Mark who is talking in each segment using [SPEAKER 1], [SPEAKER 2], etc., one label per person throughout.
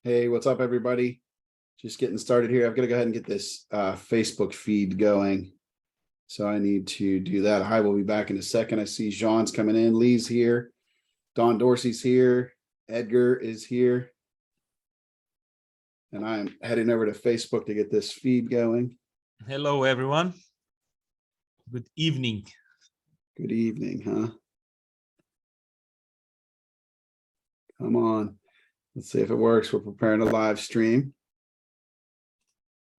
[SPEAKER 1] Hey, what's up, everybody? Just getting started here. I've got to go ahead and get this Facebook feed going. So I need to do that. I will be back in a second. I see Jean's coming in. Lee's here. Don Dorsey's here. Edgar is here. And I'm heading over to Facebook to get this feed going.
[SPEAKER 2] Hello, everyone. Good evening.
[SPEAKER 1] Good evening, huh? Come on. Let's see if it works. We're preparing a live stream.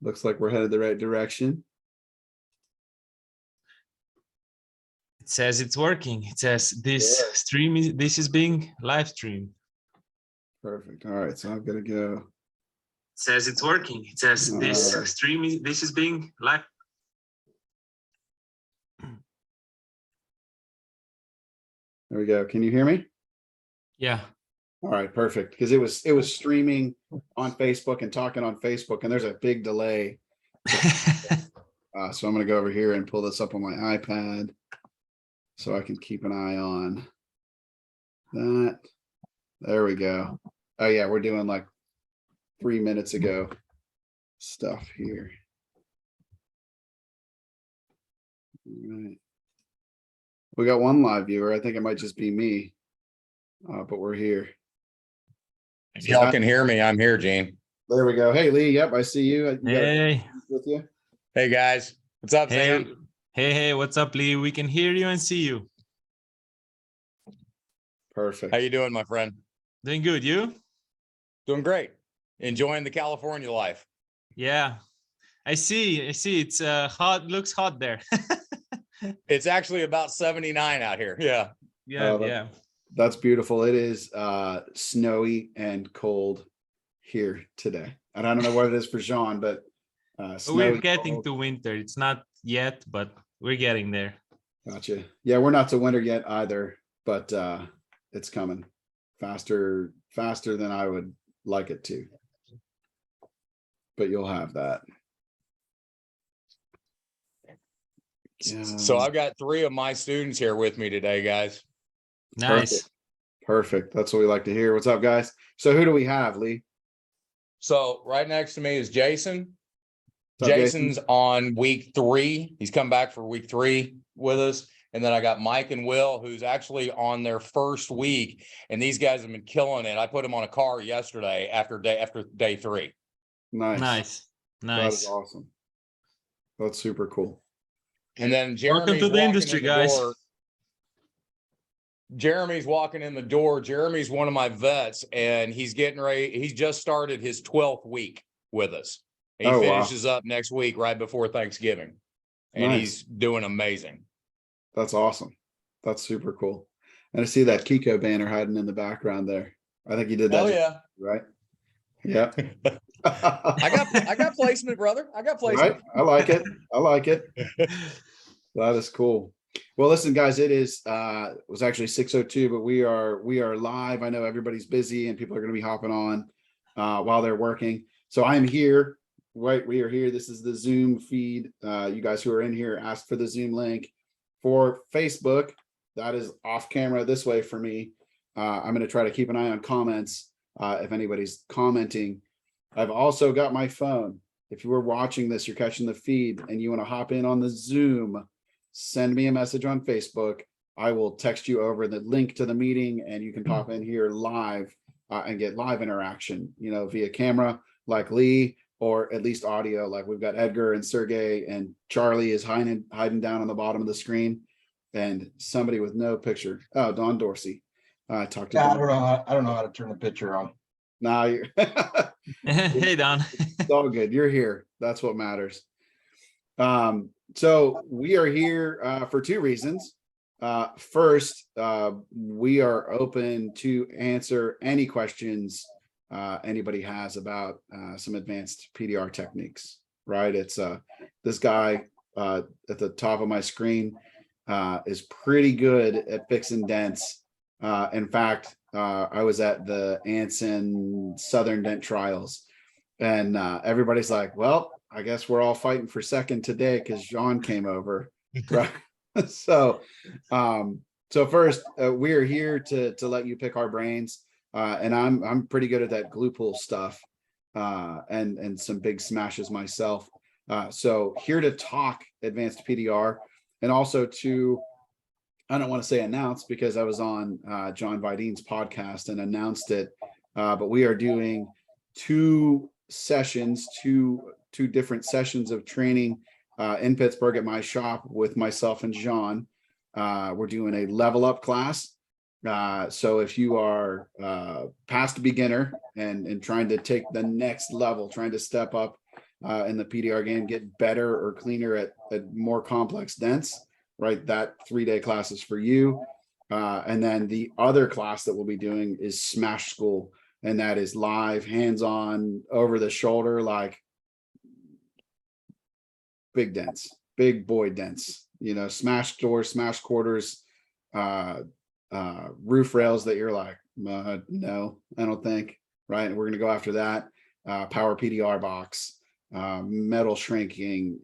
[SPEAKER 1] Looks like we're headed the right direction.
[SPEAKER 2] It says it's working. It says this is being live streamed.
[SPEAKER 1] Perfect. All right, so I've got to go.
[SPEAKER 2] It says it's working. It says this is being live.
[SPEAKER 1] There we go. Can you hear me?
[SPEAKER 2] Yeah.
[SPEAKER 1] All right, perfect. Because it was streaming on Facebook and talking on Facebook, and there's a big delay. So I'm going to go over here and pull this up on my iPad so I can keep an eye on that. There we go. Oh yeah, we're doing like 3 minutes ago stuff here. All right. We got one live viewer. I think it might just be me, but we're here.
[SPEAKER 3] If y'all can hear me, I'm here, Gene.
[SPEAKER 1] There we go. Hey, Lee. Yep, I see you.
[SPEAKER 2] Hey.
[SPEAKER 1] With you.
[SPEAKER 3] Hey, guys. What's up,
[SPEAKER 2] Hey.
[SPEAKER 3] Sam?
[SPEAKER 2] Hey, what's up, Lee? We can hear you and see you.
[SPEAKER 1] Perfect.
[SPEAKER 3] How you doing, my friend?
[SPEAKER 2] Doing good. You?
[SPEAKER 3] Doing great. Enjoying the California life.
[SPEAKER 2] Yeah. I see. It's hot. Looks hot there.
[SPEAKER 3] It's actually about 79 out here. Yeah.
[SPEAKER 2] Yeah.
[SPEAKER 1] That's beautiful. It is snowy and cold here today. And I don't know what it is for Jean, but
[SPEAKER 2] we're getting to winter. It's not yet, but we're getting there.
[SPEAKER 1] Gotcha. Yeah, we're not to winter yet either, but it's coming faster than I would like it to. But you'll have that. Yeah.
[SPEAKER 3] So I've got 3 of my students here with me today, guys.
[SPEAKER 2] Nice.
[SPEAKER 1] Perfect. That's what we like to hear. What's up, guys? So who do we have, Lee?
[SPEAKER 3] So right next to me is Jason.
[SPEAKER 1] What's up,
[SPEAKER 3] Jason's on week 3. He's come back for week 3 with us. And then I got Mike and Will, who's actually on their first week. And these guys have been killing it. I put them on a car yesterday after day 3.
[SPEAKER 1] Nice. That is awesome. That's super cool.
[SPEAKER 3] And then
[SPEAKER 2] Welcome to the industry, guys.
[SPEAKER 3] Jeremy's walking in the door. Jeremy's one of my vets, and he's getting ready. He's just started his 12th week with us. He finishes up next week right before Thanksgiving, and he's doing amazing. That's
[SPEAKER 1] awesome. That's super cool. And I see that Kiko banner hiding in the background there. I think you did that.
[SPEAKER 3] Oh yeah.
[SPEAKER 1] Right. Yeah.
[SPEAKER 3] I got placement, brother. I got placement.
[SPEAKER 1] Right? I like it. That is cool. Well, listen, guys, it was actually 6:02, but we are live. I know everybody's busy and people are going to be hopping on while they're working. So I'm here. Right, we are here. This is the Zoom feed. You guys who are in here, ask for the Zoom link. For Facebook, that is off camera this way for me. I'm going to try to keep an eye on comments if anybody's commenting. I've also got my phone. If you were watching this, you're catching the feed and you want to hop in on the Zoom, send me a message on Facebook. I will text you over the link to the meeting and you can pop in here live and get live interaction, via camera like Lee, or at least audio. Like we've got Edgar and Sergey and Charlie is hiding down on the bottom of the screen, and somebody with no picture. Oh, Don Dorsey. I talked to Don.
[SPEAKER 4] I don't know how to turn the picture on.
[SPEAKER 1] Nah, you're
[SPEAKER 2] Hey, Don.
[SPEAKER 1] It's all good. You're here. That's what matters. So we are here for 2 reasons. First, we are open to answer any questions anybody has about some advanced PDR techniques, right? It's this guy at the top of my screen is pretty good at fixing dents. In fact, I was at the Anson Southern Dent Trials, and everybody's like, well, I guess we're all fighting for second today because Jean came over. Right? So first, we are here to let you pick our brains. And I'm pretty good at that glue pull stuff, and some big smashes myself. So here to talk advanced PDR, and also to, I don't want to say announce because I was on John Vidine's podcast and announced it, but we are doing two different sessions of training in Pittsburgh at my shop with myself and John. We're doing a level up class. So if you are past beginner and trying to take the next level, trying to step up in the PDR game, get better or cleaner at more complex dents, right? That 3-day class is for you. And then the other class that we'll be doing is Smash School. And that is live, hands-on, over the shoulder, like big dents, big boy dents, smash doors, smash quarters, roof rails that you're like, no, I don't think, right? And we're going to go after that. Power PDR box, metal shrinking,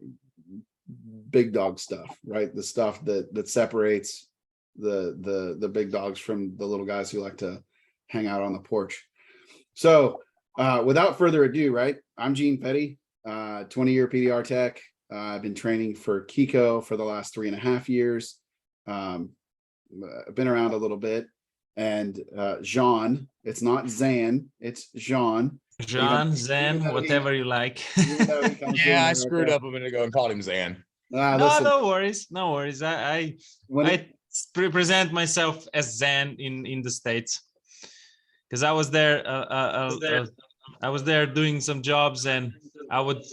[SPEAKER 1] big dog stuff, right? The stuff that separates the big dogs from the little guys who like to hang out on the porch. So without further ado, right? I'm Gene Fetty, 20-year PDR tech. I've been training for Kiko for the last 3.5 years. I've been around a little bit. And Jean, it's not Zan, it's Jean.
[SPEAKER 2] Jean, Zan, whatever you like.
[SPEAKER 3] Yeah, I screwed up a minute ago and called him Zan.
[SPEAKER 2] No, no worries. No worries. I present myself as Zan in the States because I was there. I was there doing some jobs, and I would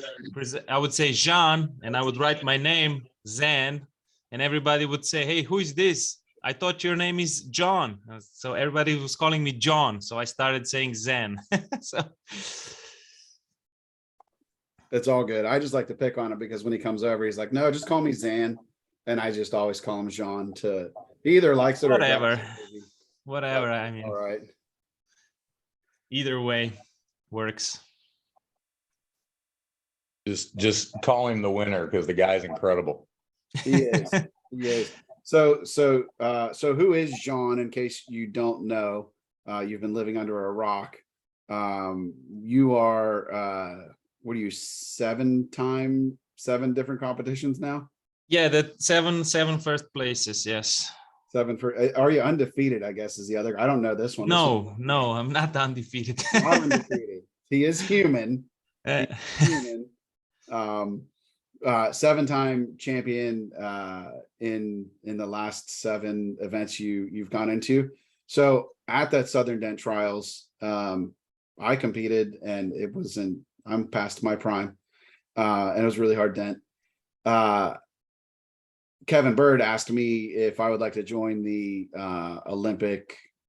[SPEAKER 2] say Jean, and I would write my name Zan, and everybody would say, "Hey, who is this? I thought your name is John." So everybody was calling me John. So I started saying Zan. So
[SPEAKER 1] it's all good. I just like to pick on him because when he comes over, he's like, "No, just call me Zan." And I just always call him Jean. He either likes it or
[SPEAKER 2] whatever. I mean,
[SPEAKER 1] all right.
[SPEAKER 2] Either way works.
[SPEAKER 3] Just call him the winner because the guy's incredible.
[SPEAKER 1] He is. He is. So who is Jean? In case you don't know, you've been living under a rock. You are what are you, 7 different competitions now?
[SPEAKER 2] Yeah, the seven first places. Yes.
[SPEAKER 1] 7 for. Are you undefeated? I guess is the otother. I don't know this one.
[SPEAKER 2] No, I'm not undefeated.
[SPEAKER 1] Not undefeated. He is human. He's human. 7-time champion in the last 7 events you've gone into. So at that Southern Dent Trials, I competed, and I'm past my prime, and it was a really hard dent. Kevin Bird asked me if I would like to join the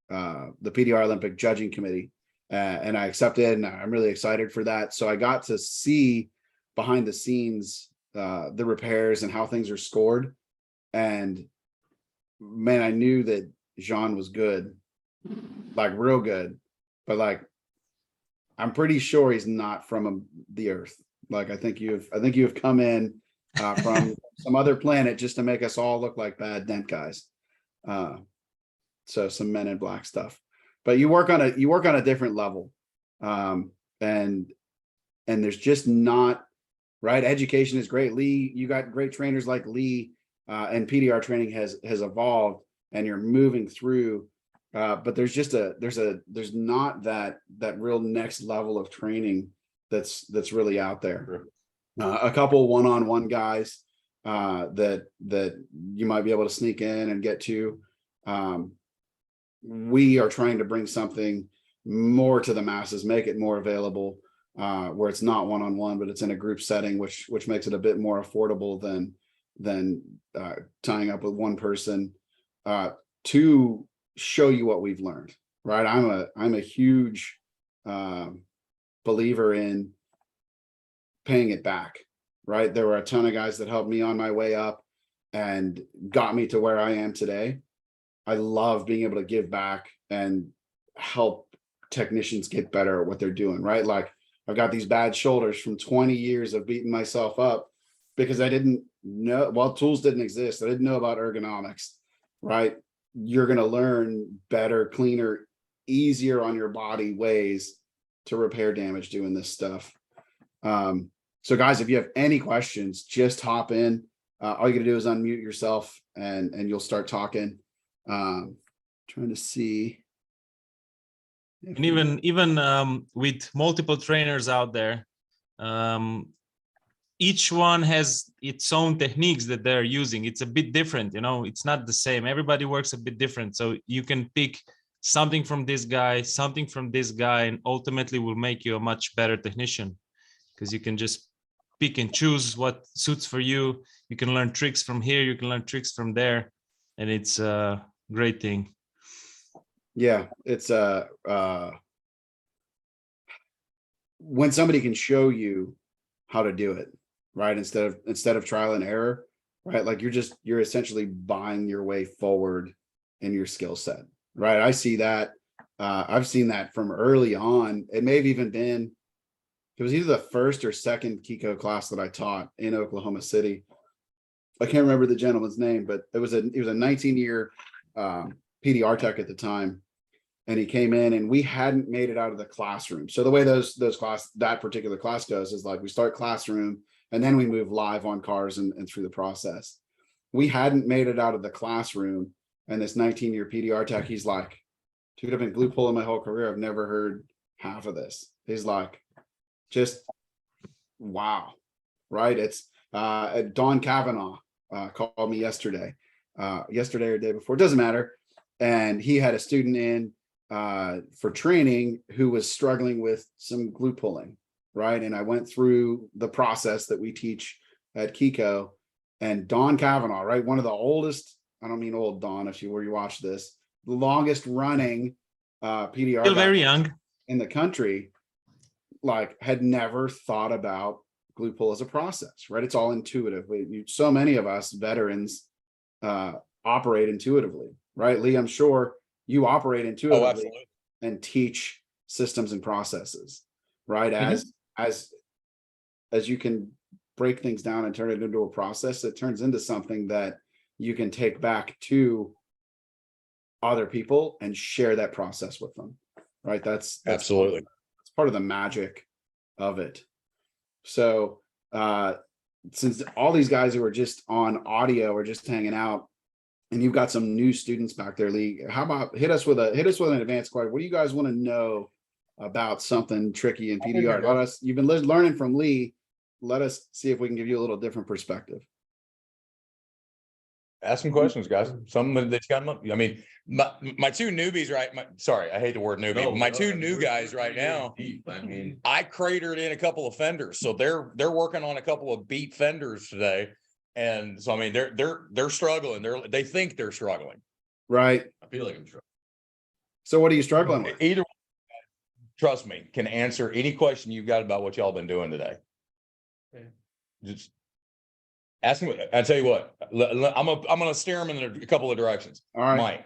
[SPEAKER 1] PDR Olympic judging committee, and I accepted, and I'm really excited for that. So I got to see behind the scenes the repairs and how things are scored, and man, I knew that Jean was good, like real good, but like I'm pretty sure he's not from the earth. Like I think you have come in from some other planet just to make us all look like bad dent guys. So some Men in Black stuff, but you work on a different level, and there's just not. Right. Education is great. Lee, you got great trainers like Lee, and PDR training has evolved, and you're moving through. But there's not that real next level of training that's really out there. A couple one-on-one guys that you might be able to sneak in and get to. We are trying to bring something more to the masses, make it more available. Where it's not one-on-one, but it's in a group setting, which makes it a bit more affordable than tying up with one person to show you what we've learned. Right? I'm a huge believer in paying it back. Right? There were a ton of guys that helped me on my way up and got me to where I am today. I love being able to give back and help technicians get better at what they're doing. Right? Like, I've got these bad shoulders from 20 years of beating myself up because I didn't know, tools didn't exist. I didn't know about ergonomics, right? You're going to learn better, cleaner, easier on your body ways to repair damage doing this stuff. So guys, if you have any questions, just hop in. All you gotta do is unmute yourself and you'll start talking. Trying to see.
[SPEAKER 2] And even with multiple trainers out there, each one has its own techniques that they're using. It's a bit different, it's not the same. Everybody works a bit different. So you can pick something from this guy, something from this guy, and ultimately will make you a much better technician, because you can just pick and choose what suits for you. You can learn tricks from here, you can learn tricks from there, and it's a great thing.
[SPEAKER 1] Yeah, it's when somebody can show you how to do it, right? Instead of trial and error, right? Like you're essentially buying your way forward in your skill set, right? I see that. I've seen that from early on. It may have even been, it was either the first or second Kiko class that I taught in Oklahoma City. I can't remember the gentleman's name, but it was a 19-year PDR tech at the time. And he came in and we hadn't made it out of the classroom. So the way that particular class goes is like we start classroom and then we move live on cars and through the process. We hadn't made it out of the classroom, and this 19-year PDR tech, he's like, dude, I've been glue pulling my whole career. I've never heard half of this. He's like, just wow, right? It's Don Kavanaugh called me yesterday or day before, it doesn't matter. And he had a student in for training who was struggling with some glue pulling, right? And I went through the process that we teach at Kiko, and Don Kavanaugh, right? One of the oldest, I don't mean old Don, if you watch this, the longest running PDR
[SPEAKER 2] Still very young
[SPEAKER 1] in the country, like had never thought about glue pull as a process, right? It's all intuitive. So many of us veterans operate intuitively, right? Lee, I'm sure you operate intuitively and teach systems and processes, right? As you can break things down and turn it into a process, it turns into something that you can take back to other people and share that process with them, right? That's
[SPEAKER 3] absolutely,
[SPEAKER 1] that's part of the magic of it. So since all these guys who are just on audio or just hanging out, and you've got some new students back there, Lee, how about hit us with an advanced question? What do you guys want to know about something tricky in PDR? You've been learning from Lee. Let us see if we can give you a little different perspective.
[SPEAKER 3] Ask some questions, guys. Something that's got, I mean, my two newbies, right? Sorry, I hate the word newbie. But my two new guys right now, I cratered in a couple of fenders. So they're working on a couple of beat fenders today. And so, I mean, they're struggling. They think they're struggling.
[SPEAKER 1] Right.
[SPEAKER 3] I feel like I'm struggling.
[SPEAKER 1] So what are you struggling with?
[SPEAKER 3] Either, trust me, can answer any question you've got about what y'all been doing today. Okay. Just ask me. I tell you what, I'm going to steer them in a couple of directions.
[SPEAKER 1] All right.
[SPEAKER 3] Mike,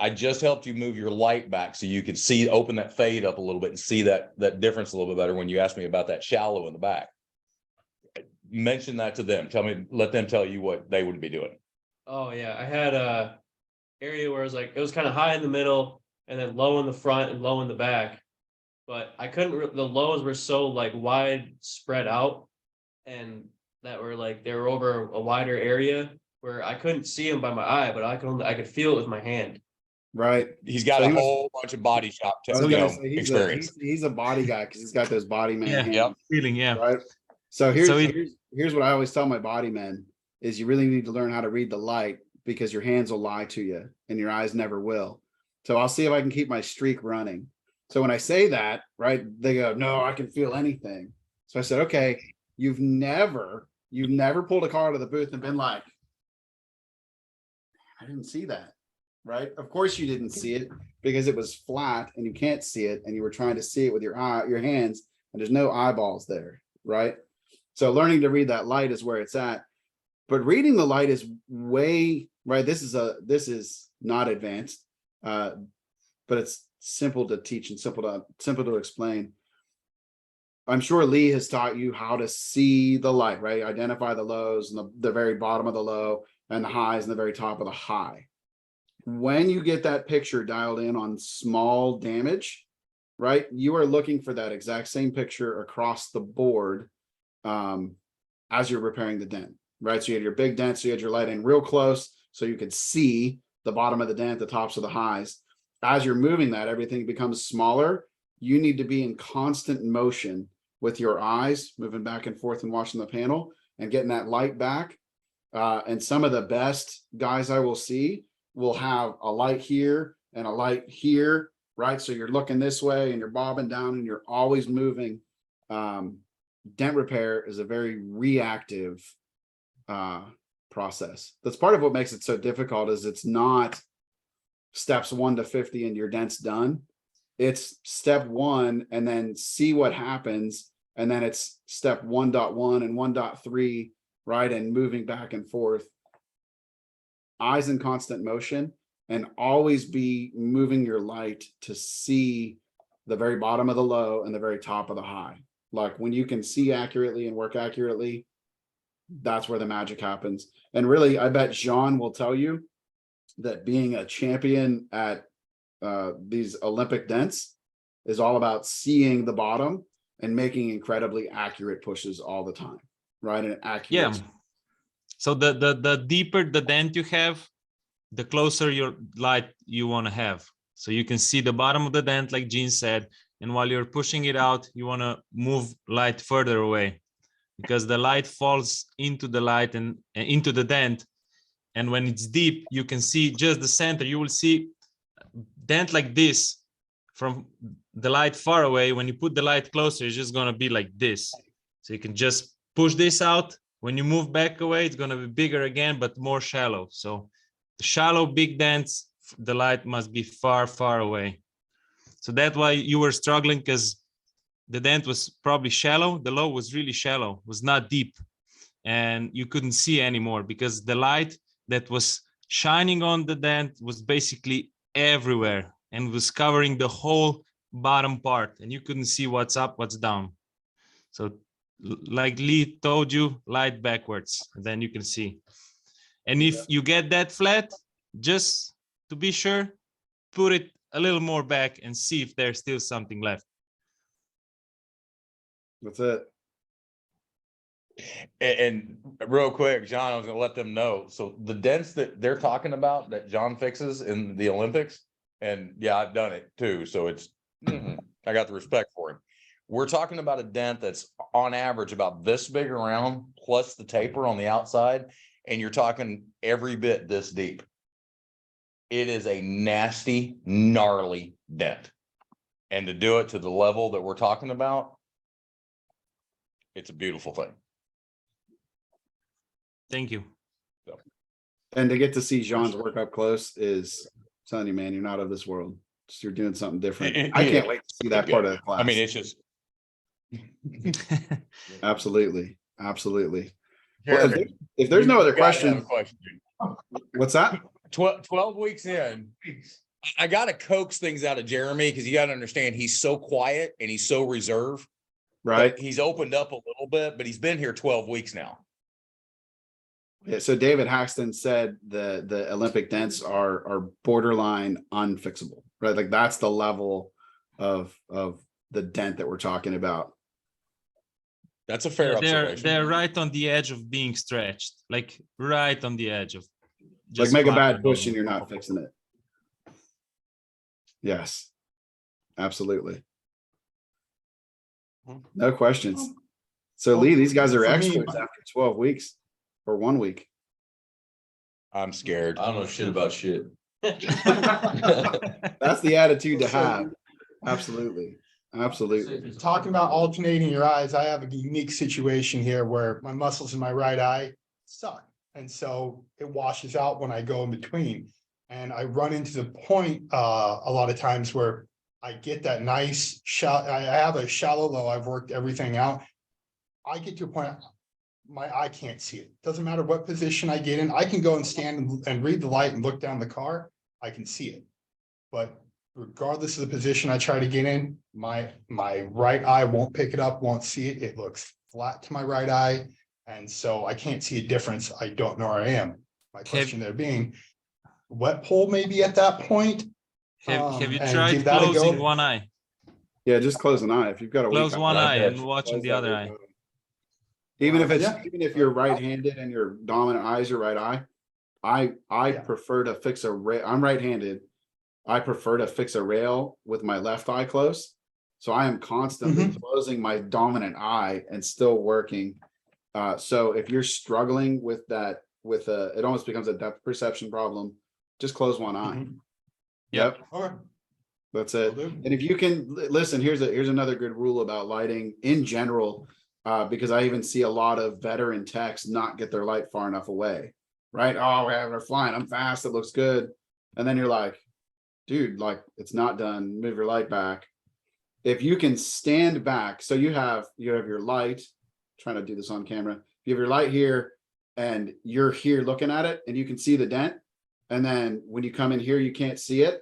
[SPEAKER 3] I just helped you move your light back so you could open that fade up a little bit and see that difference a little bit better when you asked me about that shallow in the back. Mention that to them. Let them tell you what they would be doing.
[SPEAKER 5] Oh yeah, I had a area where it was kind of high in the middle and then low in the front and low in the back, but I couldn't. The lows were so wide spread out, and that were they were over a wider area where I couldn't see them by my eye, but I could feel it with my hand.
[SPEAKER 1] Right.
[SPEAKER 3] He's got a whole bunch of body shop experience.
[SPEAKER 1] He's a body guy because he's got those body man hands.
[SPEAKER 2] Feeling, yeah.
[SPEAKER 1] Right. So here's what I always tell my body men is you really need to learn how to read the light, because your hands will lie to you and your eyes never will. So I'll see if I can keep my streak running. So when I say that, right, they go, no, I can feel anything. So I said, okay, you've never pulled a car out of the booth and been like, I didn't see that, right? Of course you didn't see it because it was flat and you can't see it, and you were trying to see it with your hands, and there's no eyeballs there, right? So learning to read that light is where it's at. But reading the light is way, right? This is not advanced, but it's simple to teach and simple to explain. I'm sure Lee has taught you how to see the light, right? Identify the lows and the very bottom of the low, and the highs and the very top of the high. when you get that picture dialed in on small damage, right, you are looking for that exact same picture across the board as you're repairing the dent, right? So you had your big dent, so you had your light in real close so you could see the bottom of the dent, the tops of the highs. As you're moving that, everything becomes smaller. You need to be in constant motion with your eyes, moving back and forth and watching the panel and getting that light back. And some of the best guys I will see will have a light here and a light here, right? So you're looking this way and you're bobbing down and you're always moving. Dent repair is a very reactive process. That's part of what makes it so difficult, is it's not steps 1 to 50 and your dent's done. It's step 1 and then see what happens. And then it's step 1.1 and 1.3, right? And moving back and forth. Eyes in constant motion, and always be moving your light to see the very bottom of the low and the very top of the high. Like when you can see accurately and work accurately, that's where the magic happens. And really, I bet Jean will tell you that being a champion at these Olympic dents is all about seeing the bottom and making incredibly accurate pushes all the time, right? And accurate.
[SPEAKER 2] Yeah. So the deeper the dent you have, the closer your light you want to have. So you can see the bottom of the dent, like Gene said, and while you're pushing it out, you want to move light further away, because the light falls into the light and into the dent. And when it's deep, you can see just the center. You will see dent like this from the light far away. When you put the light closer, it's just going to be like this. So you can just push this out. When you move back away, it's going to be bigger again, but more shallow. So the shallow, big dents, the light must be far, far away. So that's why you were struggling, because the dent was probably shallow. The low was really shallow, was not deep. And you couldn't see anymore because the light that was shining on the dent was basically everywhere and was covering the whole bottom part. And you couldn't see what's up, what's down. So like Lee told you, light backwards, and then you can see. And if you get that flat, just to be sure, put it a little more back and see if there's still something left.
[SPEAKER 1] That's it.
[SPEAKER 3] And real quick, John, I was going to let them know. So the dents that they're talking about that John fixes in the Olympics, and yeah, I've done it too. So it's, I got the respect for him. We're talking about a dent that's on average about this big around, plus the taper on the outside. And you're talking every bit this deep. It is a nasty, gnarly dent. And to do it to the level that we're talking about, it's a beautiful thing.
[SPEAKER 2] Thank you.
[SPEAKER 1] And to get to see Jean's work up close is, I'm telling you, man, you're not of this world. You're doing something different. I can't wait to see that part of the class.
[SPEAKER 3] I mean, it's just.
[SPEAKER 1] Absolutely. Absolutely. Well, if there's no other question, what's that?
[SPEAKER 3] 12 weeks in, I got to coax things out of Jeremy, because you got to understand he's so quiet and he's so reserved.
[SPEAKER 1] Right.
[SPEAKER 3] He's opened up a little bit, but he's been here 12 weeks now.
[SPEAKER 1] Yeah. So David Haxton said the Olympic dents are borderline unfixable, right? Like that's the level of the dent that we're talking about.
[SPEAKER 3] That's a fair observation.
[SPEAKER 2] They're right on the edge of being stretched, like right on the edge of.
[SPEAKER 1] Like make a bad push and you're not fixing it. Yes, absolutely. No questions. So Lee, these guys are experts after 12 weeks or 1 week.
[SPEAKER 3] I'm scared.
[SPEAKER 6] I don't know shit about shit.
[SPEAKER 1] That's the attitude to have. Absolutely. Absolutely.
[SPEAKER 4] Talking about alternating your eyes, I have a unique situation here where my muscles in my right eye suck. And so it washes out when I go in between. And I run into the point a lot of times where I get that nice shot. I have a shallow low. I've worked everything out. I get to a point, my eye can't see it. Doesn't matter what position I get in. I can go and stand and read the light and look down the car. I can see it. But regardless of the position I try to get in, my right eye won't pick it up, won't see it. It looks flat to my right eye. And so I can't see a difference. I don't know where I am. My question there being, wet pull maybe at that point.
[SPEAKER 2] Have you
[SPEAKER 4] And
[SPEAKER 2] tried
[SPEAKER 4] give that a
[SPEAKER 2] closing
[SPEAKER 4] go.
[SPEAKER 2] one eye?
[SPEAKER 1] Yeah, just close an eye. If you've got a
[SPEAKER 2] Close
[SPEAKER 1] weak
[SPEAKER 2] one eye and
[SPEAKER 1] close
[SPEAKER 2] watching the
[SPEAKER 1] that
[SPEAKER 2] other
[SPEAKER 1] weak
[SPEAKER 2] eye.
[SPEAKER 1] Even
[SPEAKER 4] Wow,
[SPEAKER 1] if it's
[SPEAKER 4] yeah.
[SPEAKER 1] even if you're right-handed and your dominant eye is your right eye, I
[SPEAKER 4] Yeah.
[SPEAKER 1] prefer to fix a rail. I'm right-handed. I prefer to fix a rail with my left eye closed. So I am constantly closing my dominant eye and still working. So if you're struggling with that, it almost becomes a depth perception problem. Just close one eye. Yep.
[SPEAKER 4] Okay.
[SPEAKER 1] That's it.
[SPEAKER 4] Will do.
[SPEAKER 1] And if you can listen, here's another good rule about lighting in general, because I even see a lot of veteran techs not get their light far enough away, right? Oh, we're flying. I'm fast. It looks good. And then you're like, dude, like it's not done. Move your light back. If you can stand back, so you have your light, trying to do this on camera. You have your light here and you're here looking at it and you can see the dent. And then when you come in here, you can't see it.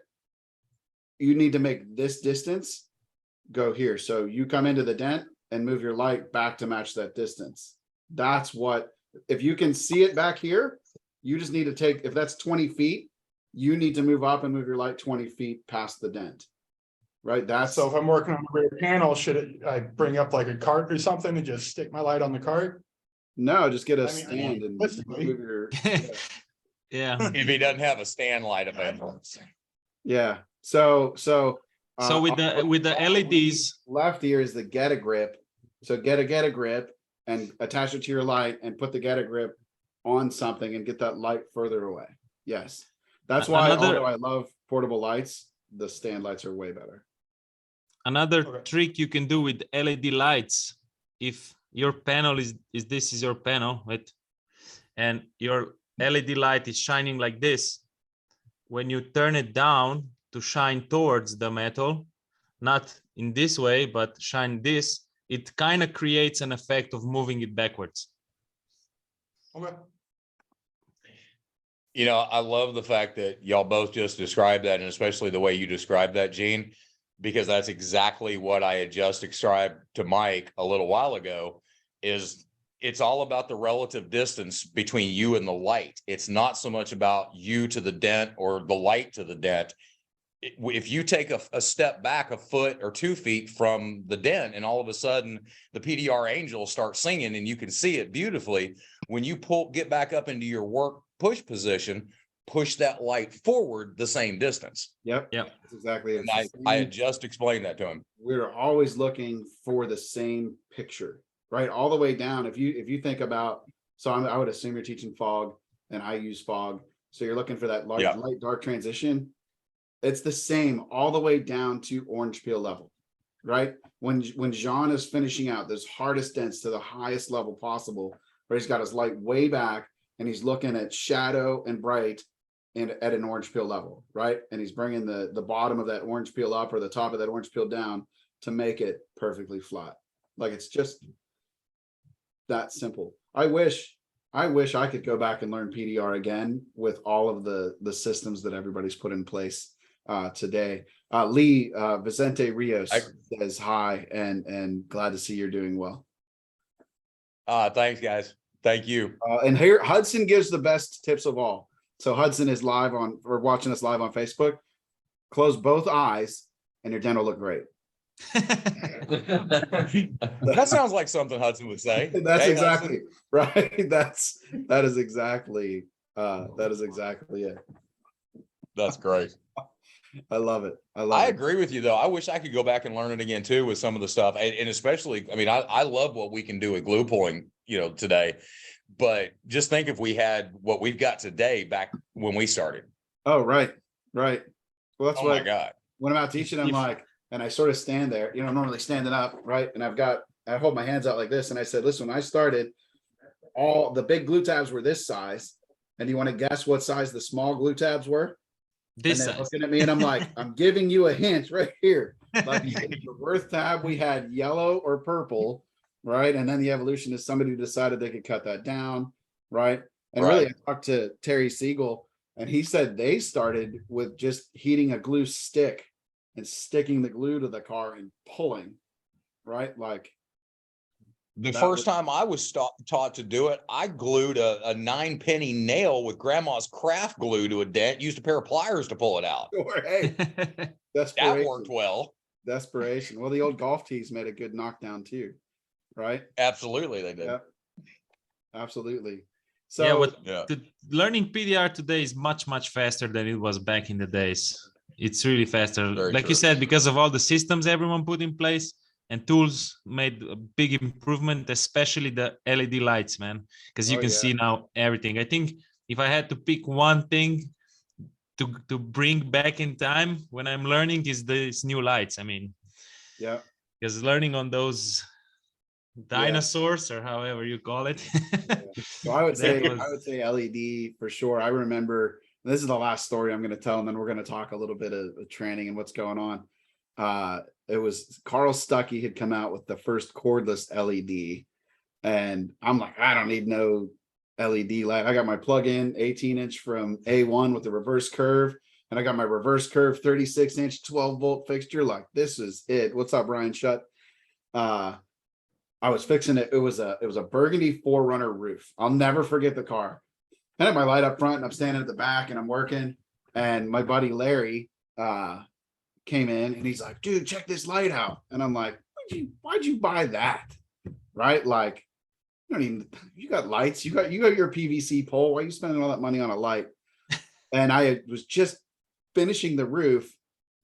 [SPEAKER 1] You need to make this distance go here. So you come into the dent and move your light back to match that distance. That's what, if you can see it back here, you just need to take, if that's 20 feet, you need to move up and move your light 20 feet past the dent. Right. That's
[SPEAKER 4] So if I'm working on the rear panel, I bring up like a cart or something and just stick my light on the cart?
[SPEAKER 1] no, just get a
[SPEAKER 4] I mean,
[SPEAKER 1] stand and
[SPEAKER 4] listening.
[SPEAKER 1] move your,
[SPEAKER 2] Yeah.
[SPEAKER 3] If he doesn't have a stand light available.
[SPEAKER 1] yeah. So
[SPEAKER 2] So with the LEDs,
[SPEAKER 1] left ear is the get a grip. So get a grip and attach it to your light and put the get a grip on something and get that light further away. Yes. That's why, although I love portable lights, the stand lights are way better.
[SPEAKER 2] another trick you can do with LED lights, if your panel is this is your panel, right? And your LED light is shining like this. When you turn it down to shine towards the metal, not in this way, but shine this, it kind of creates an effect of moving it backwards.
[SPEAKER 4] Okay.
[SPEAKER 3] You know, I love the fact that y'all both just described that, and especially the way you described that, Gene, because that's exactly what I had just described to Mike a little while ago, is it's all about the relative distance between you and the light. It's not so much about you to the dent or the light to the dent. If you take a step back a foot or 2 feet from the dent and all of a sudden the PDR angel starts singing and you can see it beautifully, when you get back up into your work push position, push that light forward the same distance.
[SPEAKER 1] Yep. That's exactly it.
[SPEAKER 3] And I had just explained that to him.
[SPEAKER 1] We're always looking for the same picture, right? All the way down. If you think about, so I would assume you're teaching fog and I use fog. So you're looking for that light dark transition. It's the same all the way down to orange peel level, right? When Jean is finishing out those hardest dents to the highest level possible, where he's got his light way back and he's looking at shadow and bright and at an orange peel level, right? And he's bringing the bottom of that orange peel up or the top of that orange peel down to make it perfectly flat. Like it's just that simple. I wish I could go back and learn PDR again with all of the systems that everybody's put in place today. Lee Vicente Rios says hi and glad to see you're doing well.
[SPEAKER 3] Thanks, guys. Thank you.
[SPEAKER 1] And here Hudson gives the best tips of all. So Hudson is live or watching us live on Facebook. Close both eyes and your dent will look great.
[SPEAKER 3] That sounds like something Hudson would say.
[SPEAKER 1] That's exactly Hudson. Right. That is exactly it.
[SPEAKER 3] That's great.
[SPEAKER 1] I love it.
[SPEAKER 3] I agree with you though. I wish I could go back and learn it again too with some of the stuff. And especially, I mean, I love what we can do with glue pulling, today. But just think if we had what we've got today back when we started.
[SPEAKER 1] Oh, right. Well, that's
[SPEAKER 3] my God.
[SPEAKER 1] When I'm out teaching, I'm like, and I sort of stand there, normally standing up, right? And I hold my hands out like this. And I said, listen, when I started, all the big glue tabs were this size. And you want to guess what size the small glue tabs were?
[SPEAKER 2] This
[SPEAKER 1] and then
[SPEAKER 2] size.
[SPEAKER 1] Looking at me and I'm like, I'm giving you a hint right here. Like the birth tab, we had yellow or purple, right? And then the evolution is somebody decided they could cut that down, right? And really, I talked to Terry Siegel, and he said they started with just heating a glue stick and sticking the glue to the car and pulling, right? Like
[SPEAKER 3] The first time I was taught to do it, I glued a 9-penny nail with grandma's craft glue to a dent, used a pair of pliers to pull it out.
[SPEAKER 1] Or, hey,
[SPEAKER 3] That worked well.
[SPEAKER 1] Desperation. Well, the old golf tees made a good knockdown too, right?
[SPEAKER 3] Absolutely, they did.
[SPEAKER 1] Yep. Absolutely. So
[SPEAKER 2] Learning PDR today is much faster than it was back in the days. It's really faster.
[SPEAKER 3] Very
[SPEAKER 2] like
[SPEAKER 3] true.
[SPEAKER 2] you said, because of all the systems everyone put in place and tools made a big improvement, especially the LED lights, man, because you can see now everything. I think if I had to pick one thing to bring back in time when I'm learning is these new lights. I mean, because learning on those dinosaurs or however you call it.
[SPEAKER 1] So I would say LED for sure. I remember, this is the last story I'm going to tell, and then we're going to talk a little bit of training and what's going on. It was Carl Stuckey had come out with the first cordless LED, and I'm like, I don't need no LED light. I got my plug-in 18-inch from A1 with the reverse curve, and I got my reverse curve 36-inch 12-volt fixture. Like, this is it. What's up, Ryan Shutt? I was fixing it. It was a burgundy 4Runner roof. I'll never forget the car. I had my light up front, and I'm standing at the back, and I'm working. And my buddy Larry came in, and he's like, "Dude, check this light out." And I'm like, "Why'd you buy that?" Right? Like, you got lights. You got your PVC pole. Why are you spending all that money on a light? And I was just finishing the roof,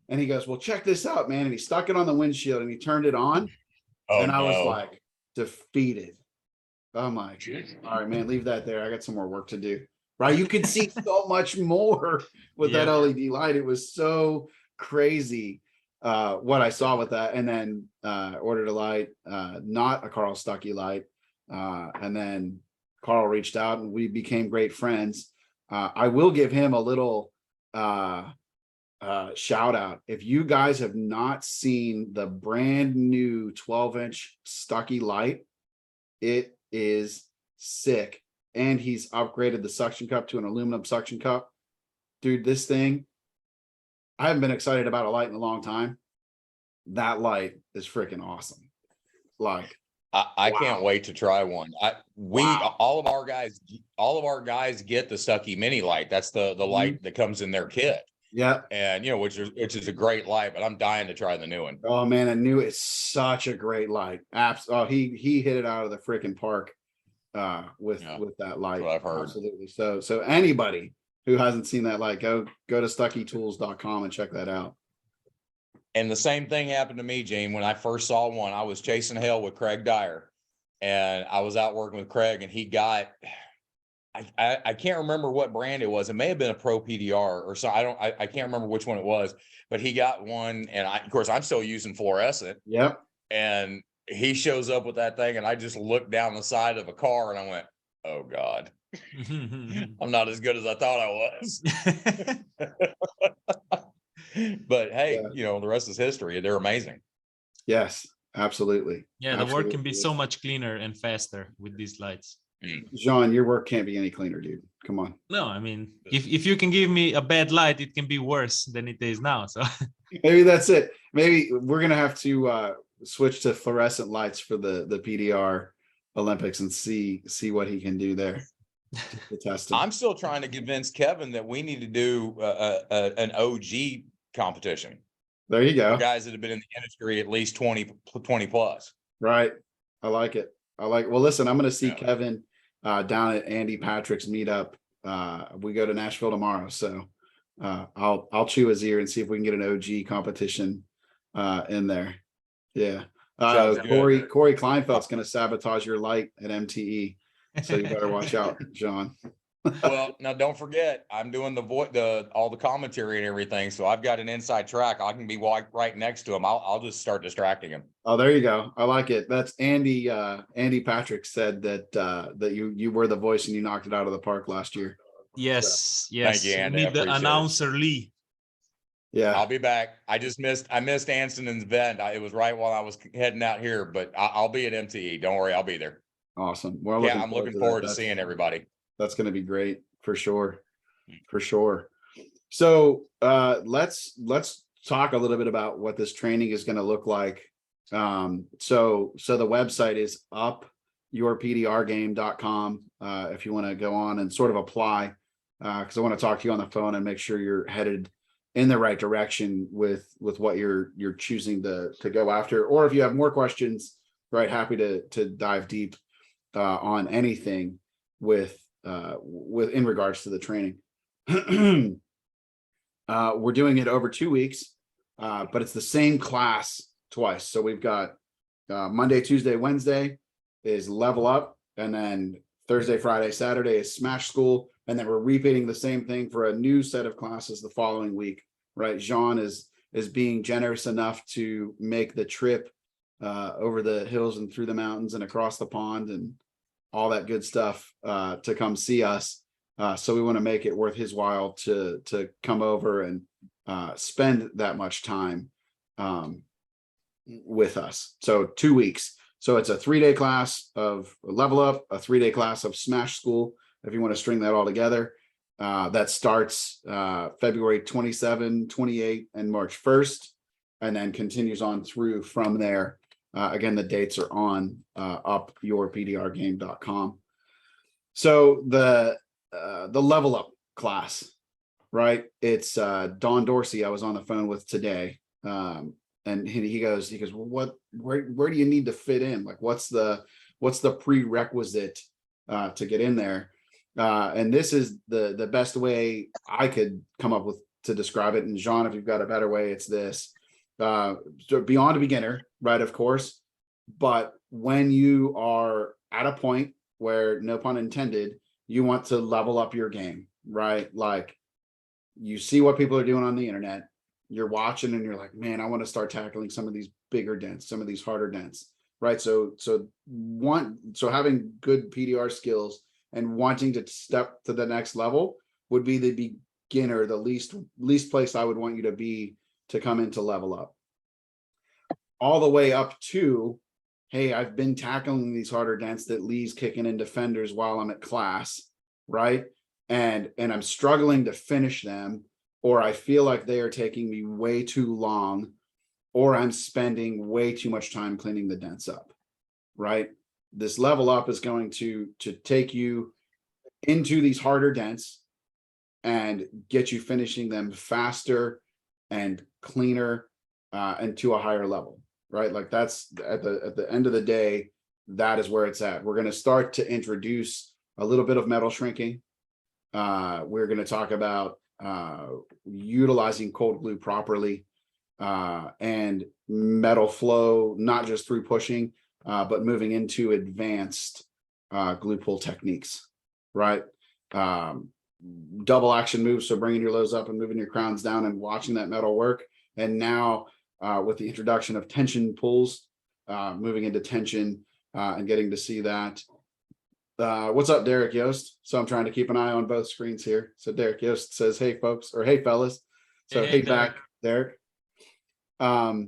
[SPEAKER 1] and he goes, "Well, check this out, man." And he stuck it on the windshield, and he turned it on. And I was like, defeated. I'm like, all right, man, leave that there. I got some more work to do. Right? You could see so much more with that LED light. It was so crazy what I saw with that. And then ordered a light, not a Carl Stuckey light. And then Carl reached out, and we became great friends. I will give him a little shout out. If you guys have not seen the brand new 12-inch Stuckey light, it is sick. And he's upgraded the suction cup to an aluminum suction cup. Dude, this thing, I haven't been excited about a light in a long time. That light is freaking awesome. Like,
[SPEAKER 3] I can't wait to try one. All of our guys get the Stuckey mini light. That's the light that comes in their kit.
[SPEAKER 1] Yeah.
[SPEAKER 3] And which is a great light, but I'm dying to try the new one.
[SPEAKER 1] Oh man, I knew it's such a great light. He hit it out of the freaking park with that light.
[SPEAKER 3] That's what I've heard.
[SPEAKER 1] Absolutely. So anybody who hasn't seen that light, go to stuckytools.com and check that out.
[SPEAKER 3] And the same thing happened to me, Gene. When I first saw one, I was chasing hell with Craig Dyer, and I was out working with Craig, and he got, I can't remember what brand it was. It may have been a Pro PDR or so. I can't remember which one it was, but he got one, and of course I'm still using fluorescent.
[SPEAKER 1] Yep.
[SPEAKER 3] And he shows up with that thing, and I just looked down the side of a car, and I went, "Oh God, I'm not as good as I thought I was." But hey, the rest is history. They're amazing.
[SPEAKER 1] Yes, absolutely.
[SPEAKER 2] Yeah, the work can be so much cleaner and faster with these lights.
[SPEAKER 1] Jean, your work can't be any cleaner, dude. Come on.
[SPEAKER 2] No, I mean, if you can give me a bad light, it can be worse than it is now. So
[SPEAKER 1] maybe that's it. Maybe we're gonna have to switch to fluorescent lights for the PDR Olympics and see what he can do there. To test him.
[SPEAKER 3] I'm still trying to convince Kevin that we need to do an OG competition.
[SPEAKER 1] There you go.
[SPEAKER 3] For guys that have been in the industry at least 20 plus.
[SPEAKER 1] Right. I like it. Well, listen, I'm going to see Kevin down at Andy Patrick's meetup. We go to Nashville tomorrow. So I'll chew his ear and see if we can get an OG competition in there. Yeah. Corey Kleinfeld's going to sabotage your light at MTE. So you better watch out, John.
[SPEAKER 3] Well, now don't forget, I'm doing all the commentary and everything. So I've got an inside track. I can be right next to him. I'll just start distracting him.
[SPEAKER 1] Oh, there you go. I like it. That's Andy. Andy Patrick said that you were the voice and you knocked it out of the park last year.
[SPEAKER 2] Yes.
[SPEAKER 3] Thank you, Andy.
[SPEAKER 2] Need the announcer Lee.
[SPEAKER 1] Yeah,
[SPEAKER 3] I'll be back. I missed Anson's event. It was right while I was heading out here, but I'll be at MTE. Don't worry, I'll be there.
[SPEAKER 1] Awesome. Well,
[SPEAKER 3] I'm looking forward to seeing everybody.
[SPEAKER 1] That's going to be great for sure. So let's talk a little bit about what this training is going to look like So the website is upyourpdrgame.com. If you want to go on and sort of apply, because I want to talk to you on the phone and make sure you're headed in the right direction with what you're choosing to go after. Or if you have more questions, right, happy to dive deep on anything with in regards to the training. We're doing it over 2 weeks, but it's the same class twice. So we've got Monday, Tuesday, Wednesday is level up, and then Thursday, Friday, Saturday is smash school, and then we're repeating the same thing for a new set of classes the following week. Right? Jean is being generous enough to make the trip over the hills and through the mountains and across the pond and all that good stuff to come see us. So we want to make it worth his while to come over and spend that much time with us. So 2 weeks. So it's a 3-day class of level up, a 3-day class of smash school, if you want to string that all together. That starts February 27, 28, and March 1st, and then continues on through from there. Again, the dates are on upyourpdrgame.com. So the level up class, right? It's Don Dorsey I was on the phone with today. And he goes, well, where do you need to fit in? Like, what's the prerequisite to get in there? And this is the best way I could come up with to describe it. And Jean, if you've got a better way, it's this. So beyond a beginner, right? Of course. But when you are at a point where, no pun intended, you want to level up your game, right? Like, you see what people are doing on the internet, you're watching and you're like, man, I want to start tackling some of these bigger dents, some of these harder dents, right? So having good PDR skills and wanting to step to the next level would be the beginner, the least place I would want you to be to come into level up. All the way up to, hey, I've been tackling these harder dents that Lee's kicking in defenders while I'm at class, right? And I'm struggling to finish them, or I feel like they are taking me way too long, or I'm spending way too much time cleaning the dents up, right? This level up is going to take you into these harder dents and get you finishing them faster and cleaner and to a higher level, right? Like, that's at the end of the day, that is where it's at. We're going to start to introduce a little bit of metal shrinking. We're going to talk about utilizing cold glue properly and metal flow, not just through pushing, but moving into advanced glue pull techniques, right? Double action moves, so bringing your lows up and moving your crowns down and watching that metal work. And now with the introduction of tension pulls, moving into tension and getting to see that. What's up, Derek Yost? So I'm trying to keep an eye on both screens here. So Derek Yost says, hey folks, or hey fellas. So hey back, Derek. Well,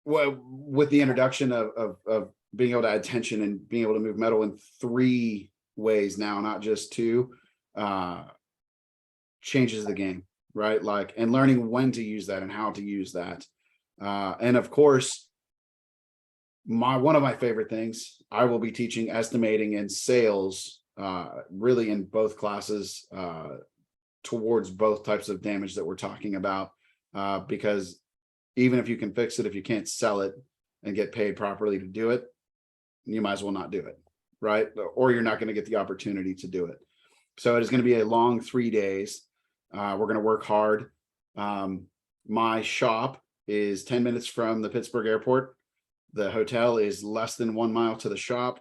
[SPEAKER 1] with the introduction of being able to add tension and being able to move metal in 3 ways now, not just 2, changes the game, right? Like, and learning when to use that and how to use that. And of course, one of my favorite things, I will be teaching estimating and sales really in both classes towards both types of damage that we're talking about, because even if you can fix it, if you can't sell it and get paid properly to do it, you might as well not do it, right? Or you're not going to get the opportunity to do it. So it is going to be a long 3 days. We're going to work hard. My shop is 10 minutes from the Pittsburgh airport. The hotel is less than 1 mile to the shop.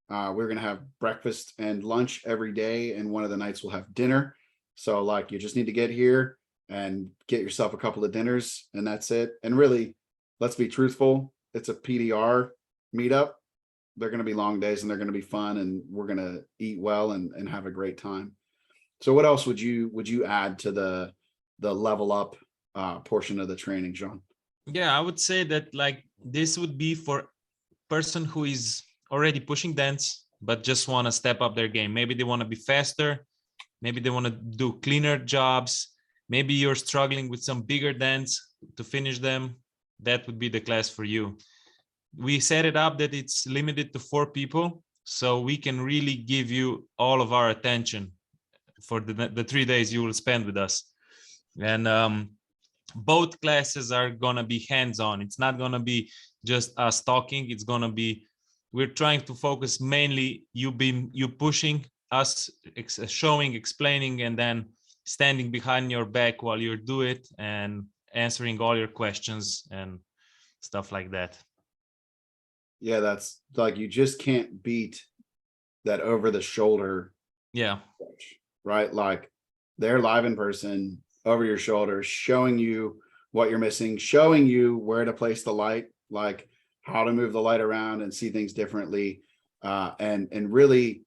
[SPEAKER 1] We're going to have breakfast and lunch every day, and one of the nights we'll have dinner. So like, you just need to get here and get yourself a couple of dinners, and that's it. And really, let's be truthful, it's a PDR meetup. They're going to be long days and they're going to be fun, and we're going to eat well and have a great time. So what else would you add to the level up portion of the training, Jean?
[SPEAKER 2] Yeah, I would say that like this would be for person who is already pushing dents, but just want to step up their game. Maybe they want to be faster. Maybe they want to do cleaner jobs. Maybe you're struggling with some bigger dents to finish them. that would be the class for you. We set it up that it's limited to 4 people, so we can really give you all of our attention for the 3 days you will spend with us. And both classes are gonna be hands-on. It's not gonna be just us talking. It's gonna be, we're trying to focus mainly you pushing us, showing, explaining, and then standing behind your back while you do it and answering all your questions and stuff like that.
[SPEAKER 1] Yeah, that's like, you just can't beat that over the shoulder.
[SPEAKER 2] Yeah.
[SPEAKER 1] Right? Like, they're live in person, over your shoulder, showing you what you're missing, showing you where to place the light, like how to move the light around and see things differently, and really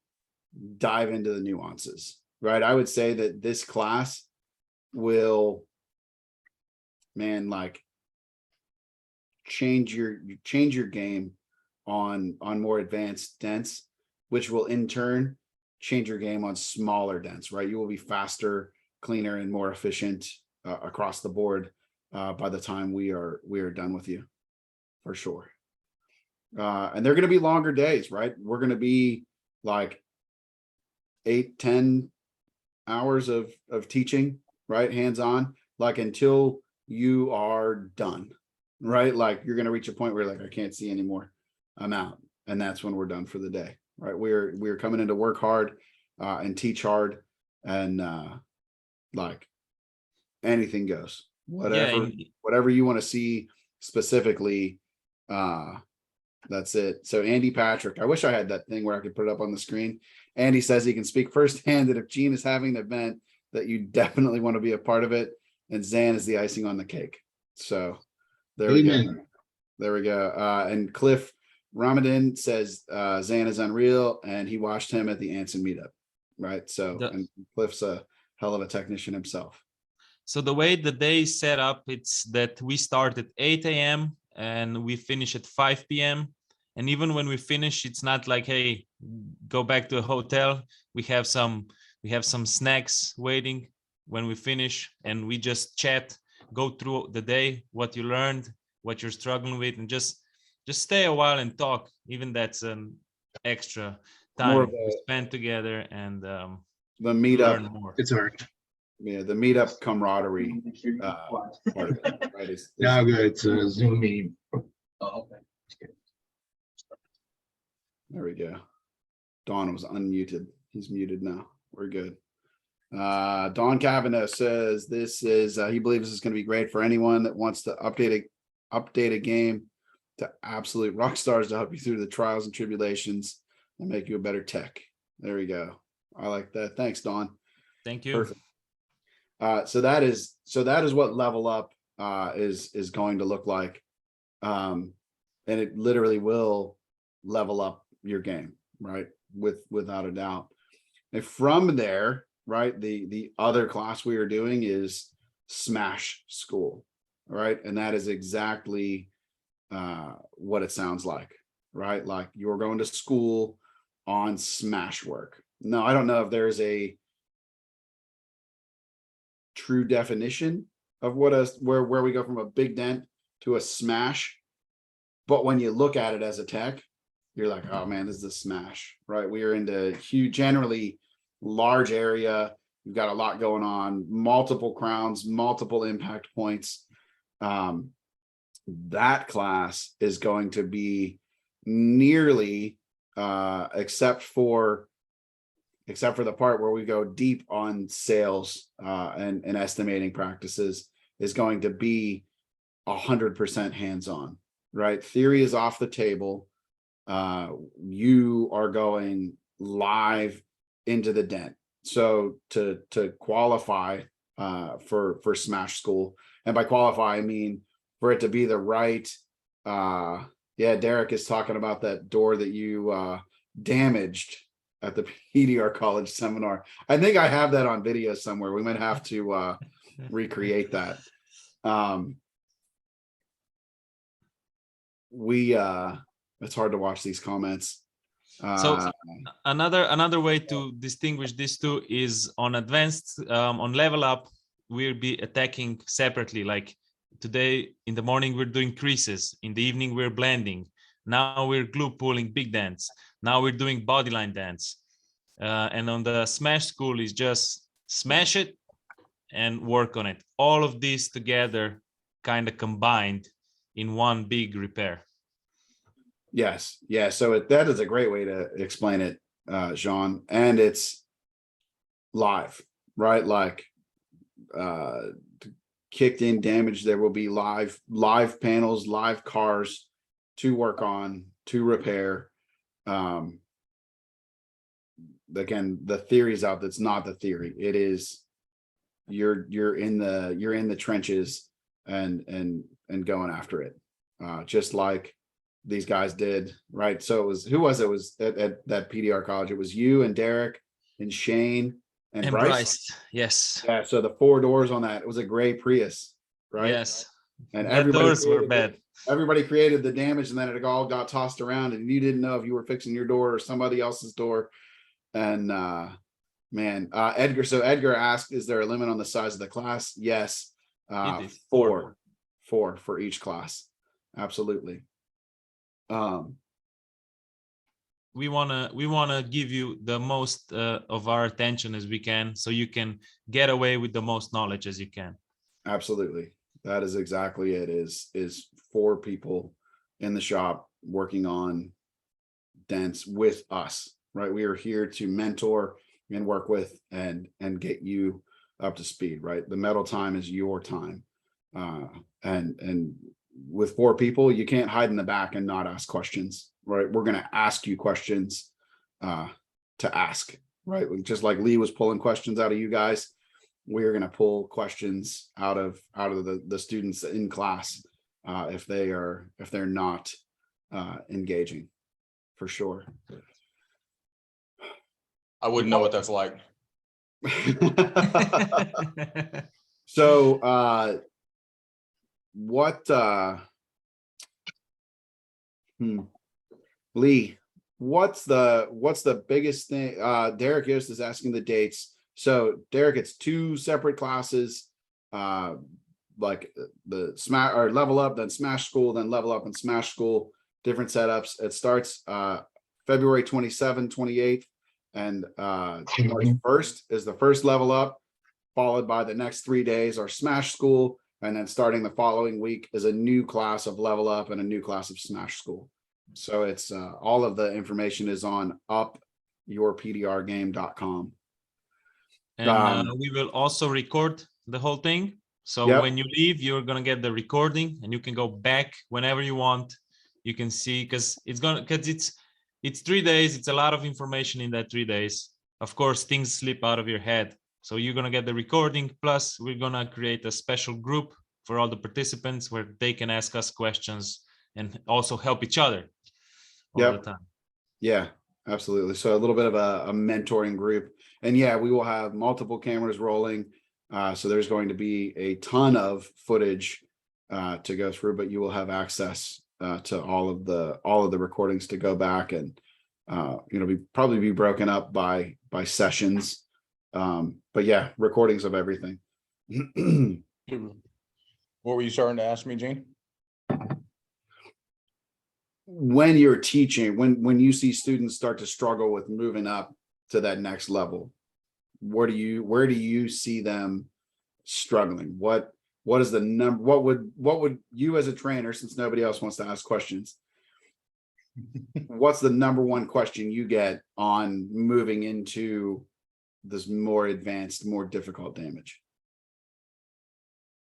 [SPEAKER 1] dive into the nuances, right? I would say that this class will, man, like change your game on more advanced dents, which will in turn change your game on smaller dents, right? You will be faster, cleaner, and more efficient across the board by the time we are done with you, for sure. And they're going to be longer days, right? We're going to be like 8-10 hours of teaching, right? Hands-on, like until you are done, right? Like you're going to reach a point where you're like, I can't see anymore, I'm out. And that's when we're done for the day, right? We're coming in to work hard and teach hard, and like anything goes, whatever you want to see specifically. That's it. So Andy Patrick, I wish I had that thing where I could put it up on the screen. Andy says he can speak firsthand that if Gene is having an event, that you definitely want to be a part of it, and Zan is the icing on the cake. So there we go. There we go. And Cliff Ramadan says Zan is unreal, and he watched him at the Anson meetup, right? So and Cliff's a hell of a technician himself.
[SPEAKER 2] So the way the day is set up, it's that we start at 8 a.m. and we finish at 5 p.m. And even when we finish, it's not like, hey, go back to a hotel. We have some snacks waiting when we finish, and we just chat, go through the day, what you learned, what you're struggling with, and just stay a while and talk. Even that's an extra time to spend together and
[SPEAKER 1] the meetup.
[SPEAKER 2] Learn more.
[SPEAKER 6] It's hard.
[SPEAKER 1] Yeah, the meetup camaraderie part of it, right?
[SPEAKER 6] No, good. It's a Zoom meeting. Oh, okay.
[SPEAKER 1] There we go. Don was unmuted. He's muted now. We're good. Don Cavanaugh says this is he believes this is going to be great for anyone that wants to update a game to absolute rock stars to help you through the trials and tribulations and make you a better tech. There we go. I like that. Thanks, Don.
[SPEAKER 2] Thank you.
[SPEAKER 1] Perfect. So that is what level up is going to look like, and it literally will level up your game, right? Without a doubt. And from there, right, the other class we are doing is Smash School, right? And that is exactly what it sounds like, right? Like you're going to school on Smash work. No, I don't know if there's a true definition of what where we go from a big dent to a smash, but when you look at it as a tech, you're like, oh man, this is a smash, right? We are into huge, generally large area. You've got a lot going on, multiple crowns, multiple impact points. That class is going to be nearly except for the part where we go deep on sales and estimating practices, is going to be 100% hands-on, right? Theory is off the table. You are going live into the dent. So to qualify for Smash School, and by qualify I mean for it to be the right, yeah, Derek is talking about that door that you damaged at the PDR college seminar. I think I have that on video somewhere. We might have to recreate that. It's hard to watch these comments.
[SPEAKER 2] So another way to distinguish these two is on advanced, on level up, we'll be attacking separately. Like today in the morning we're doing creases, in the evening we're blending, now we're glue pulling big dance, now we're doing bodyline dance, and on the smash school is just smash it and work on it. All of these together kind of combined in one big repair.
[SPEAKER 1] Yes. Yeah. So that is a great way to explain it, Jean. And it's live, right? Like kicked in damage. There will be live panels, live cars to work on, to repair. Again, the theory's out. That's not the theory. It is you're in the trenches and going after it. Just like these guys did, right? So it was, who was it? It was at that PDR college. It was you and Derek and Shane and Bryce.
[SPEAKER 2] Yes.
[SPEAKER 1] Yeah. So the 4 doors on that, it was a gray Prius, right?
[SPEAKER 2] Yes.
[SPEAKER 1] And
[SPEAKER 2] The
[SPEAKER 1] everybody
[SPEAKER 2] doors were bad.
[SPEAKER 1] Everybody created the damage, and then it all got tossed around, and you didn't know if you were fixing your door or somebody else's door. And man, Edgar. So Edgar asked, "Is there a limit on the size of the class?" Yes, 4 for each class. Absolutely.
[SPEAKER 2] We wanna give you the most of our attention as we can, so you can get away with the most knowledge as you can.
[SPEAKER 1] Absolutely, that is exactly it. Is 4 people in the shop working on dents with us, right? We are here to mentor and work with and get you up to speed, right? The metal time is your time, and with 4 people, you can't hide in the back and not ask questions, right? We're going to ask you questions to ask, right? Just like Lee was pulling questions out of you guys, we're going to pull questions out of the students in class if they're not engaging, for sure.
[SPEAKER 3] I wouldn't know what that's like.
[SPEAKER 1] So Lee, what's the biggest thing? Derek Yost is asking the dates. So Derek, it's 2 separate classes, like the smash or level up, then smash school, then level up and smash school, different setups. It starts February 27th, 28th, and March 1st is the first level up, followed by the next 3 days are smash school, and then starting the following week is a new class of level up and a new class of smash school. So it's all of the information is on upyourpdrgame.com.
[SPEAKER 2] And we will also record the whole thing. So when you leave, you're gonna get the recording, and you can go back whenever you want. You can see, because it's 3 days. It's a lot of information in that 3 days. Of course, things slip out of your head. So you're gonna get the recording. Plus, we're gonna create a special group for all the participants where they can ask us questions and also help each other all the time.
[SPEAKER 1] Yeah, absolutely. So a little bit of a mentoring group. And yeah, we will have multiple cameras rolling. So there's going to be a ton of footage to go through, but you will have access to all of the recordings to go back and probably be broken up by sessions. But yeah, recordings of everything.
[SPEAKER 3] What were you starting to ask me, Gene?
[SPEAKER 1] When you're teaching, when you see students start to struggle with moving up to that next level, where do you see them struggling? What is the number? What would you, as a trainer, since nobody else wants to ask questions, what's the number one question you get on moving into this more advanced, more difficult damage?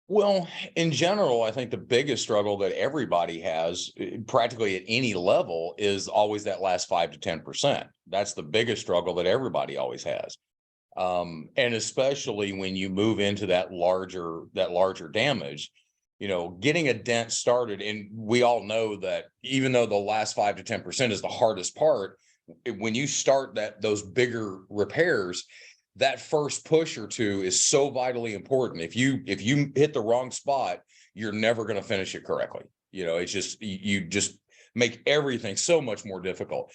[SPEAKER 3] Well, in general, I think the biggest struggle that everybody has practically at any level is always that last 5 to 10%. That's the biggest struggle that everybody always has. And especially when you move into that larger damage, getting a dent started. And we all know that even though the last 5 to 10% is the hardest part, when you start those bigger repairs, that first push or two is so vitally important. If you hit the wrong spot, you're never going to finish it correctly. It's just, you just make everything so much more difficult.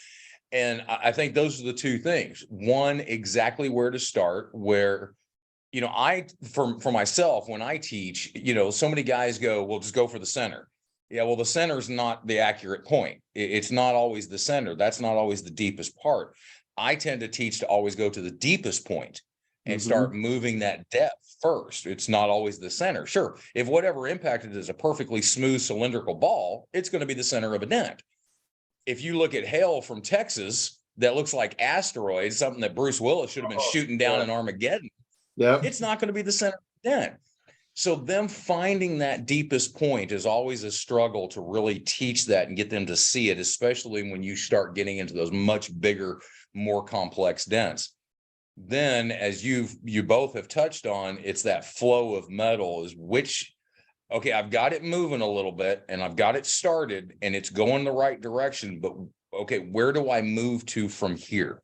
[SPEAKER 3] And I think those are the 2 things. One, exactly where to start, where for myself, when I teach, so many guys go, well, just go for the center. Yeah, well, the center is not the accurate point. It's not always the center. That's not always the deepest part. I tend to teach to always go to the deepest point and start moving that depth first. It's not always the center. Sure, if whatever impacted is a perfectly smooth cylindrical ball, it's going to be the center of a dent. If you look at hail from Texas that looks like asteroids, something that Bruce Willis should have been shooting down in Armageddon, it's not going to be the center of the dent. So them finding that deepest point is always a struggle to really teach that and get them to see it, especially when you start getting into those much bigger, more complex dents. Then, as you both have touched on, it's that flow of metal is okay, I've got it moving a little bit and I've got it started and it's going the right direction, but okay, where do I move to from here?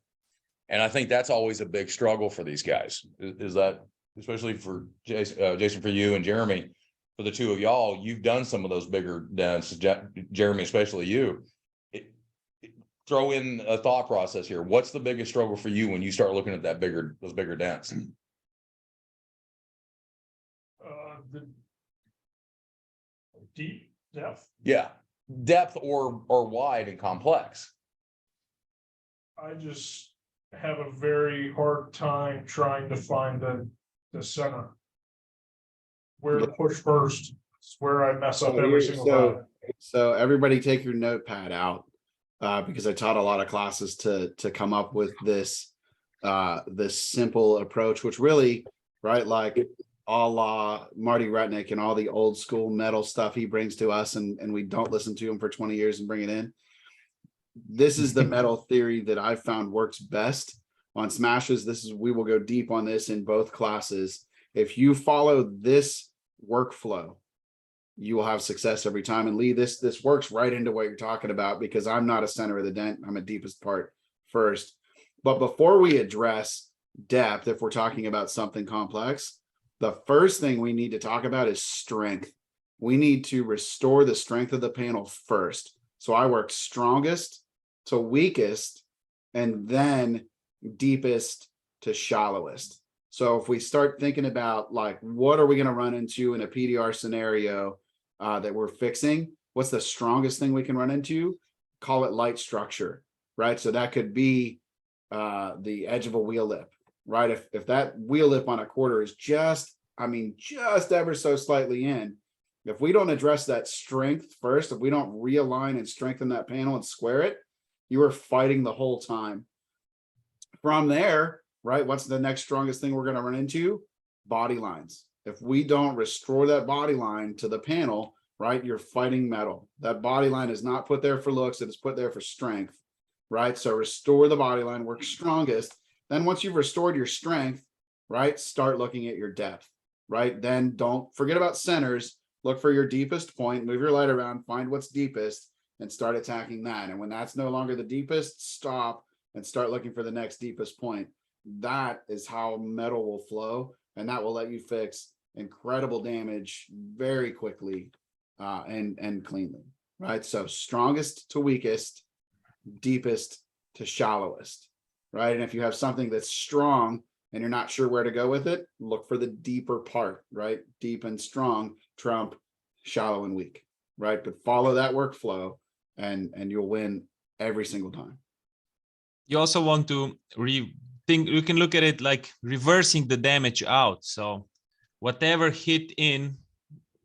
[SPEAKER 3] And I think that's always a big struggle for these guys. Is that, especially for Jason, for you and Jeremy, for the two of y'all, you've done some of those bigger dents, Jeremy, especially you. Throw in a thought process here. What's the biggest struggle for you when you start looking at those bigger dents?
[SPEAKER 7] The deep depth.
[SPEAKER 3] Yeah, depth or wide and complex.
[SPEAKER 7] I just have a very hard time trying to find the center. Where to push first. It's where I mess up every single time.
[SPEAKER 1] So everybody take your notepad out, because I taught a lot of classes to come up with this simple approach, which really, right, like a la Marty Retnick and all the old school metal stuff he brings to us, and we don't listen to him for 20 years and bring it in. This is the metal theory that I've found works best on smashes. We will go deep on this in both classes. If you follow this workflow, you will have success every time. And Lee, this works right into what you're talking about, because I'm not a center of the dent. I'm a deepest part first. But before we address depth, if we're talking about something complex, the first thing we need to talk about is strength. We need to restore the strength of the panel first. So I work strongest to weakest, and then deepest to shallowest. So if we start thinking about, like, what are we going to run into in a PDR scenario that we're fixing? What's the strongest thing we can run into? Call it light structure, right? So that could be the edge of a wheel lip, right? If that wheel lip on a quarter is just ever so slightly in, if we don't address that strength first, if we don't realign and strengthen that panel and square it, you are fighting the whole time. From there, right, what's the next strongest thing we're going to run into? Body lines. If we don't restore that body line to the panel, right, you're fighting metal. That body line is not put there for looks, it is put there for strength, right? So restore the body line, work strongest. Then once you've restored your strength, right, start looking at your depth, right? Then don't forget about centers. Look for your deepest point, move your light around, find what's deepest, and start attacking that. And when that's no longer the deepest, stop and start looking for the next deepest point. That is how metal will flow, and that will let you fix incredible damage very quickly and cleanly, right? So strongest to weakest, deepest to shallowest, right? And if you have something that's strong and you're not sure where to go with it, look for the deeper part, right? Deep and strong trump shallow and weak, right? But follow that workflow and you'll win every single time.
[SPEAKER 2] You also want to you can look at it like reversing the damage out. So whatever hit in,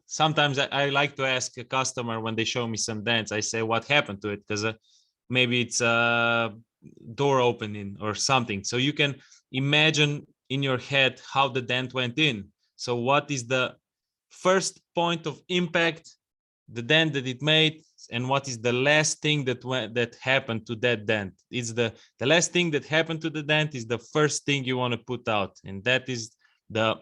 [SPEAKER 2] sometimes I like to ask a customer when they show me some dents, I say, what happened to it? Because maybe it's a door opening or something. So you can imagine in your head how the dent went in. So what is the first point of impact, the dent that it made, and what is the last thing that happened to that dent? It's the last thing that happened to the dent is the first thing you want to put out, and that is the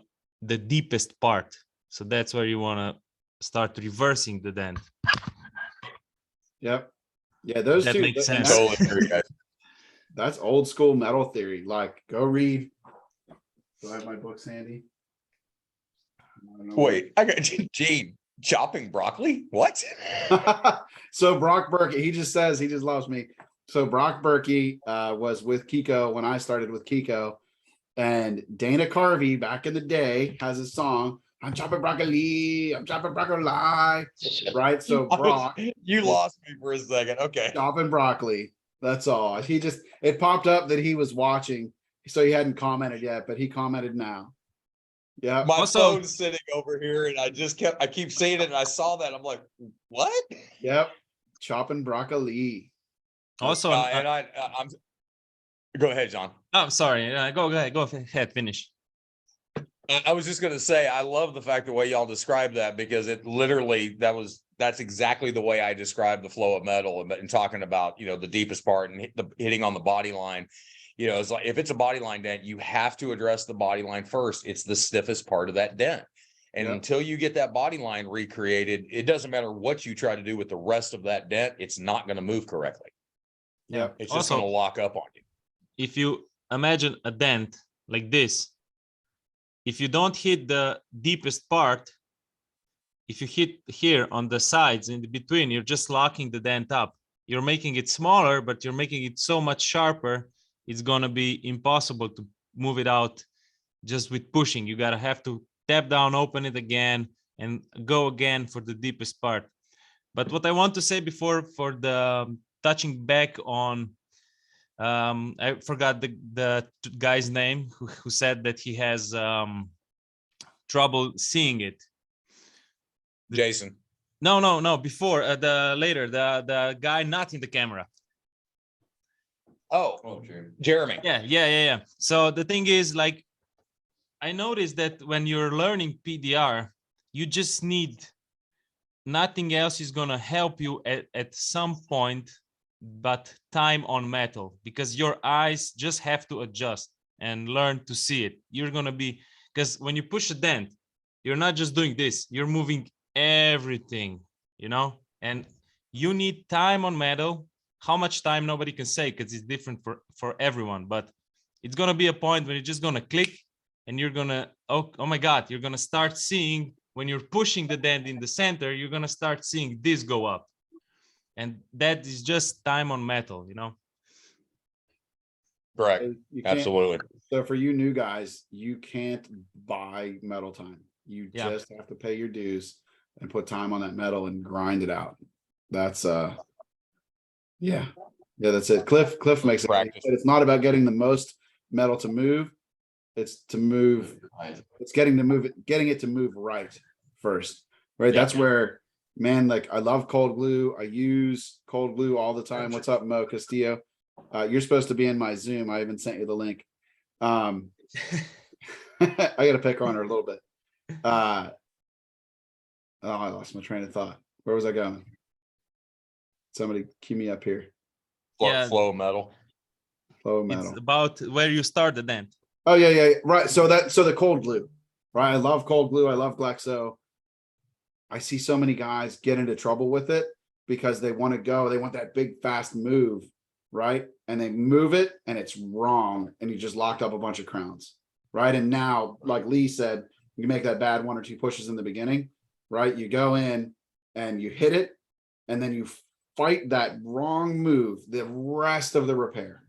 [SPEAKER 2] deepest part. So that's where you want to start reversing the dent.
[SPEAKER 1] Yep. Yeah, those
[SPEAKER 2] that
[SPEAKER 1] two
[SPEAKER 2] makes sense.
[SPEAKER 1] That's old school metal theory. Like, go read. Do I have my books handy?
[SPEAKER 3] Wait, I got Gene chopping broccoli. What?
[SPEAKER 1] So Brock Berkey, he just loves me. So Brock Berkey was with Kiko when I started with Kiko, And Dana Carvey back in the day has a song, I'm chopping broccoli, I'm chopping broccoli, right? So Brock,
[SPEAKER 3] You lost me for a second. Okay.
[SPEAKER 1] chopping broccoli. That's all. It popped up that he was watching, so he hadn't commented yet, but he commented now. Yeah.
[SPEAKER 3] My
[SPEAKER 2] Also-
[SPEAKER 3] phone's sitting over here and I keep seeing it and I saw that. I'm like, what?
[SPEAKER 1] Yep. Chopping broccoli.
[SPEAKER 2] Also,
[SPEAKER 3] And I'm go ahead, John.
[SPEAKER 2] I'm sorry. Go ahead. Go ahead. Finish.
[SPEAKER 3] I was just going to say, I love the fact the way y'all described that, because it literally, that's exactly the way I describe the flow of metal and talking about, the deepest part and hitting on the body line. It's like, if it's a body line dent, you have to address the body line first. It's the stiffest part of that dent. And until you get that body line recreated, it doesn't matter what you try to do with the rest of that dent, it's not going to move correctly.
[SPEAKER 1] Yeah.
[SPEAKER 3] It's just going to lock up on you.
[SPEAKER 2] If you imagine a dent like this, if you don't hit the deepest part, if you hit here on the sides in the between, you're just locking the dent up. You're making it smaller, but you're making it so much sharper, it's going to be impossible to move it out just with pushing. You gotta have to tap down, open it again, and go again for the deepest part. But what I want to say before, for the touching back on, I forgot the guy's name who said that he has trouble seeing it.
[SPEAKER 3] Jason.
[SPEAKER 2] No, before the guy not in the camera.
[SPEAKER 3] Oh, Jeremy.
[SPEAKER 2] Yeah. So the thing is, like, I noticed that when you're learning PDR, you just need, nothing else is gonna help you at some point but time on metal, because your eyes just have to adjust and learn to see it. You're gonna be, because when you push a dent, you're not just doing this, you're moving everything, and you need time on metal. How much time, nobody can say, because it's different for everyone, but it's gonna be a point when you're just gonna click and you're gonna, oh my God, you're gonna start seeing, when you're pushing the dent in the center, you're gonna start seeing this go up. And that is just time on metal,
[SPEAKER 3] Correct. Absolutely.
[SPEAKER 1] So for you new guys, you can't buy metal time. You just have to pay your dues and put time on that metal and grind it out. That's yeah, that's it. Cliff makes it. It's not about getting the most metal to move. It's to move. It's getting it to move right first. Right. That's where, man, like, I love cold glue. I use cold glue all the time. What's up, Mo Castillo? You're supposed to be in my Zoom. I haven't sent you the link. I got to pick on her a little bit. I lost my train of thought. Where was I going? Somebody cue me up here.
[SPEAKER 3] Flow of metal.
[SPEAKER 1] Flow of metal.
[SPEAKER 2] It's about where you start the dent.
[SPEAKER 1] Oh yeah. Right. So the cold glue, right? I love cold glue. I love Glexo. I see so many guys get into trouble with it because they want that big fast move, right? And they move it and it's wrong, and you just locked up a bunch of crowns, right? And now, like Lee said, you make that bad 1 or 2 pushes in the beginning, right? You go in and you hit it, and then you fight that wrong move the rest of the repair,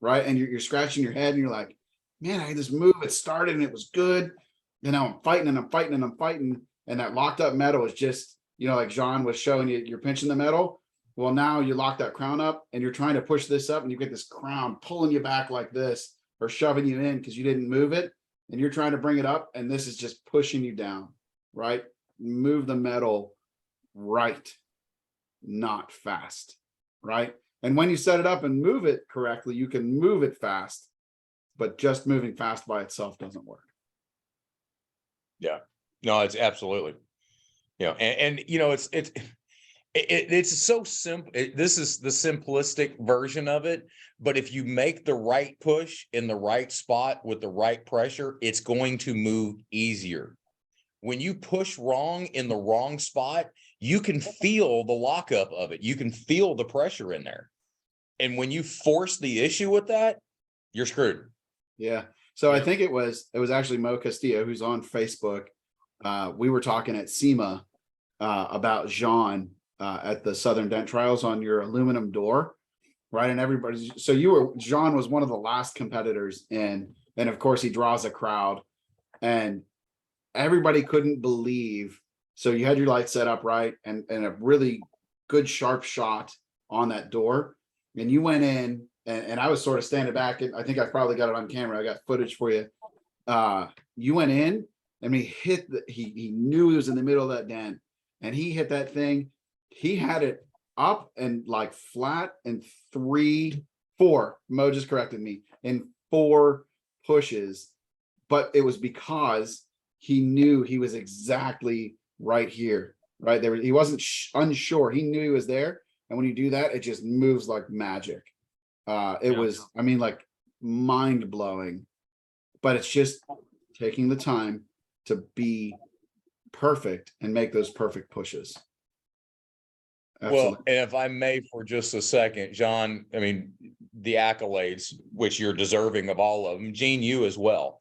[SPEAKER 1] right? And you're scratching your head and you're like, man, I had this move, it started and it was good, and now I'm fighting and I'm fighting and I'm fighting, and that locked up metal is just, like John was showing you, you're pinching the metal. Well, now you lock that crown up and you're trying to push this up, and you get this crown pulling you back like this, or shoving you in because you didn't move it, and you're trying to bring it up, and this is just pushing you down, right? Move the metal right, not fast, right? And when you set it up and move it correctly, you can move it fast, but just moving fast by itself doesn't work.
[SPEAKER 3] Yeah, no, it's absolutely, and it's so simple. This is the simplistic version of it, but if you make the right push in the right spot with the right pressure, it's going to move easier. When you push wrong in the wrong spot, you can feel the lockup of it. You can feel the pressure in there. And when you force the issue with that, you're screwed.
[SPEAKER 1] Yeah. So I think it was actually Mo Castillo, who's on Facebook. We were talking at SEMA about Jean at the Southern Dent Trials on your aluminum door, right? And Jean was one of the last competitors in And of course he draws a crowd, and everybody couldn't believe. So you had your light set up right, and a really good sharp shot on that door. And you went in, and I was sort of standing back, and I think I probably got it on camera. I got footage for you. You went in, and he knew he was in the middle of that dent, and he hit that thing. He had it up and like flat in 4. Mo just corrected me, in 4 pushes, but it was because he knew he was exactly right here, right there. He wasn't unsure. He knew he was there, and when you do that, it just moves like magic. It was, I mean, like mind blowing. But it's just taking the time to be perfect and make those perfect pushes. Absolutely.
[SPEAKER 3] Well, and if I may for just a second, John, I mean, the accolades, which you're deserving of all of them, Gene, you as well.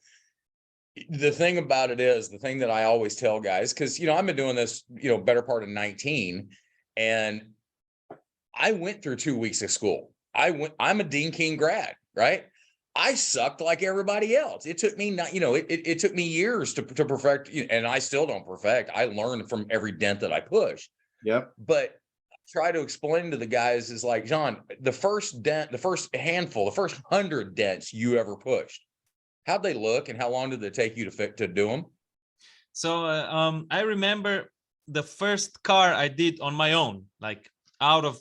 [SPEAKER 3] The thing about it is, the thing that I always tell guys, because, I've been doing this, better part of 19, and I went through 2 weeks of school. I'm a Dean King grad, right? I sucked like everybody else. It took me it took me years to perfect, and I still don't perfect. I learned from every dent that I push.
[SPEAKER 1] Yep.
[SPEAKER 3] But try to explain to the guys is like, John, the first dent, the first handful, the first 100 dents you ever pushed, how'd they look, and how long did it take you to do them?
[SPEAKER 2] So I remember the first car I did on my own, like out of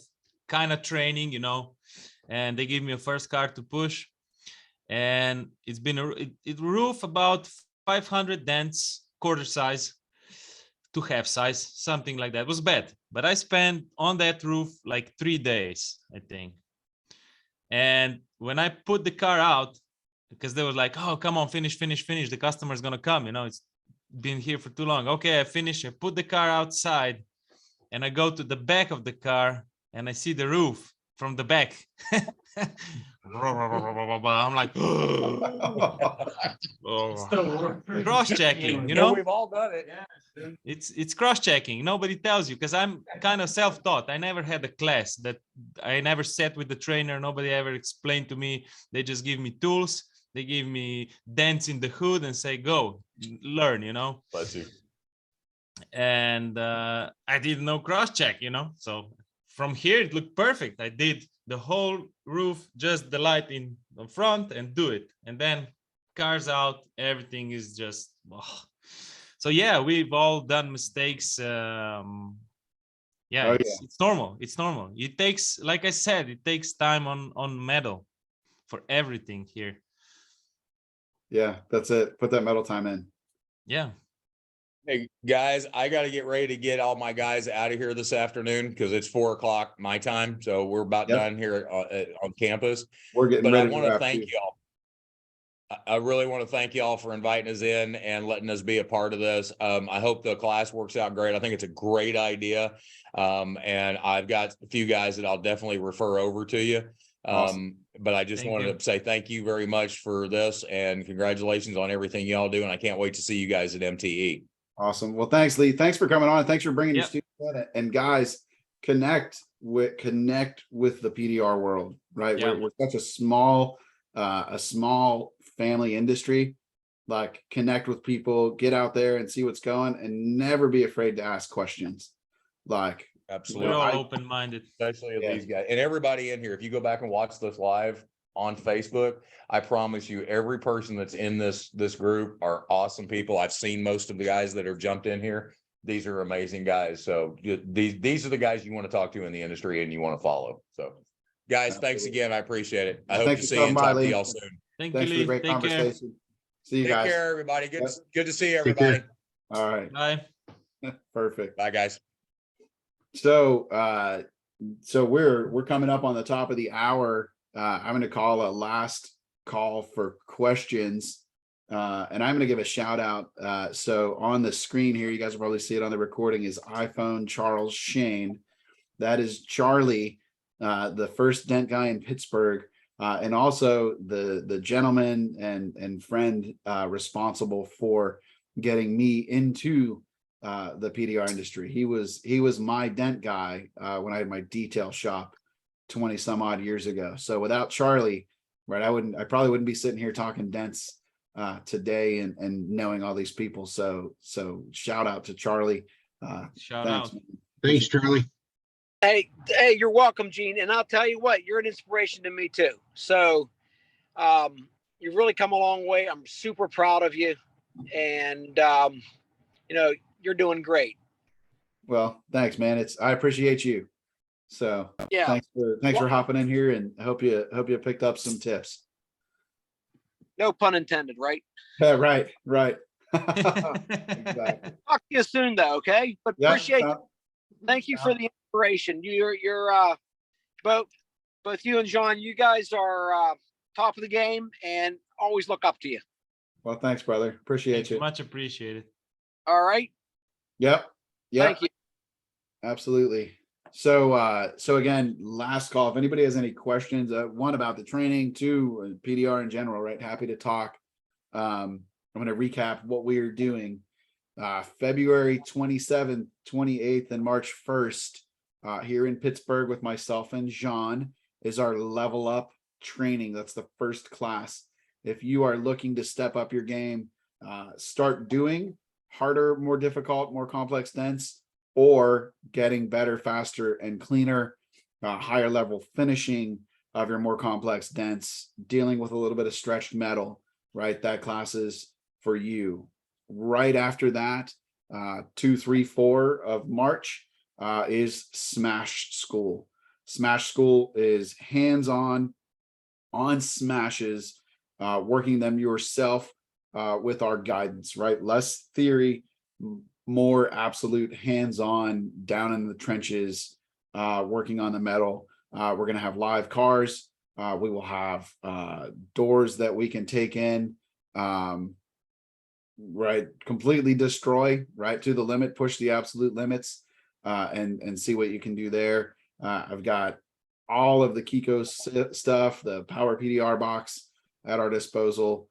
[SPEAKER 2] kind of training, and they gave me a first car to push, and it's been it roof about 500 dents, quarter size to half size, something like that. It was bad, but I spent on that roof like 3 days, I think. And when I put the car out, because they were like, oh, come on, finish, the customer's gonna come, it's been here for too long. Okay, I finish, I put the car outside, and I go to the back of the car, and I see the roof from the back. I'm like, cross-checking,
[SPEAKER 3] We've all done it.
[SPEAKER 2] It's cross-checking. Nobody tells you, because I'm kind of self-taught. I never had a class, that I never sat with the trainer. Nobody ever explained to me. They just give me tools. They give me dents in the hood and say, go learn,
[SPEAKER 3] Bless you.
[SPEAKER 2] And I did no cross-check, so from here it looked perfect. I did the whole roof, just the light in the front, and do it, and then cars out, everything is just So yeah, we've all done mistakes. It's normal. It takes, like I said, it takes time on metal for everything here.
[SPEAKER 1] Yeah, that's it. Put that metal time in.
[SPEAKER 2] Yeah.
[SPEAKER 3] Hey guys, I got to get ready to get all my guys out of here this afternoon, because it's 4:00 my time. So we're about done here on campus.
[SPEAKER 1] We're getting
[SPEAKER 3] ready.
[SPEAKER 1] I
[SPEAKER 3] want to thank y'all. I really want to thank y'all for inviting us in and letting us be a part of this. I hope the class works out great. I think it's a great idea. And I've got a few guys that I'll definitely refer over to you. Awesome. But I just wanted to say thank you very much for this, and congratulations on everything y'all do. And I can't wait to see you guys at MTE.
[SPEAKER 1] Awesome. Well, thanks, Lee. Thanks for coming on. Thanks for bringing your students in. And guys, connect with the PDR world, right? Yeah. We're such a small family industry. Like, connect with people, get out there and see what's going, and never be afraid to ask questions. Like,
[SPEAKER 3] absolutely,
[SPEAKER 2] we're all open-minded,
[SPEAKER 3] especially of these guys and everybody in here. If you go back and watch this live on Facebook, I promise you, every person that's in this group are awesome people. I've seen most of the guys that have jumped in here. These are amazing guys. So these are the guys you want to talk to in the industry and you want to follow. So guys, thanks again. I appreciate it. I hope to see you and talk to y'all soon.
[SPEAKER 2] Thanks for the great
[SPEAKER 1] conversation. See you guys.
[SPEAKER 3] Take care, everybody. Good to see everybody.
[SPEAKER 1] All right.
[SPEAKER 2] Bye.
[SPEAKER 1] Perfect.
[SPEAKER 3] Bye, guys.
[SPEAKER 1] So we're coming up on the top of the hour. I'm going to call a last call for questions, and I'm going to give a shout out. So on the screen here, you guys will probably see it on the recording, is iPhone Charles Shane. That is Charlie, the first dent guy in Pittsburgh, and also the gentleman and friend responsible for getting me into the PDR industry. He was my dent guy when I had my detail shop 20 some odd years ago. So without Charlie, right, I probably wouldn't be sitting here talking dents today and knowing all these people. So shout out to Charlie.
[SPEAKER 2] Shout
[SPEAKER 1] Thanks,
[SPEAKER 2] out.
[SPEAKER 1] man.
[SPEAKER 6] Thanks, Charlie.
[SPEAKER 8] Hey, you're welcome, Gene. And I'll tell you what, you're an inspiration to me too. So you've really come a long way. I'm super proud of you. And you're doing great.
[SPEAKER 1] Well, thanks, man. I appreciate you. So
[SPEAKER 8] Yeah.
[SPEAKER 1] Thanks for hopping in here, and hope you picked up some tips.
[SPEAKER 8] No pun intended, right?
[SPEAKER 1] Right. Exactly.
[SPEAKER 8] Talk to you soon though, okay? But
[SPEAKER 1] Yeah,
[SPEAKER 8] appreciate you. Thank you for the inspiration. You're both you and John, you guys are top of the game and always look up to you.
[SPEAKER 1] Well, thanks, brother. Appreciate you.
[SPEAKER 2] Much appreciated.
[SPEAKER 8] All right.
[SPEAKER 1] Yep.
[SPEAKER 8] Thank you.
[SPEAKER 1] Absolutely. So again, last call. If anybody has any questions, one about the training, two, PDR in general, right? Happy to talk. I'm going to recap what we are doing. February 27th, 28th, and March 1st, here in Pittsburgh with myself and Jean is our level up training. That's the first class. If you are looking to step up your game, start doing harder, more difficult, more complex dents, or getting better, faster, and cleaner, higher level finishing of your more complex dents, dealing with a little bit of stretched metal, right? That class is for you. Right after that, 2, 3, 4 of March is Smash School. Smash School is hands-on on smashes, working them yourself with our guidance, right? Less theory, more absolute hands-on, down in the trenches, working on the metal. We're going to have live cars. We will have doors that we can take in, right? Completely destroy, right? To the limit, push the absolute limits, and see what you can do there. I've got all of the Kiko stuff, the Power PDR box at our disposal.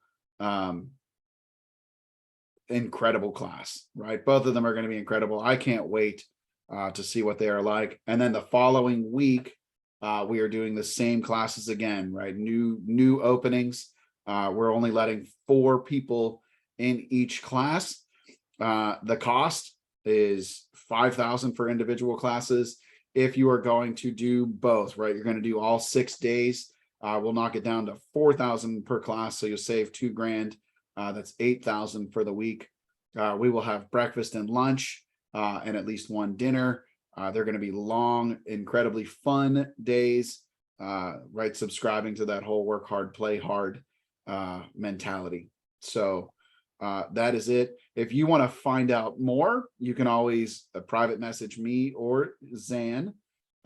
[SPEAKER 1] Incredible class, right? Both of them are going to be incredible. I can't wait to see what they are like. And then the following week, we are doing the same classes again, right? New openings. We're only letting 4 people in each class. The cost is $5,000 for individual classes. If you are going to do both, right? You're going to do all 6 days. We'll knock it down to $4,000 per class. So you'll save $2,000. That's $8,000 for the week. We will have breakfast and lunch, and at least one dinner. They're going to be long, incredibly fun days, right? Subscribing to that whole work hard, play hard mentality. So that is it. If you want to find out more, you can always private message me or Zan.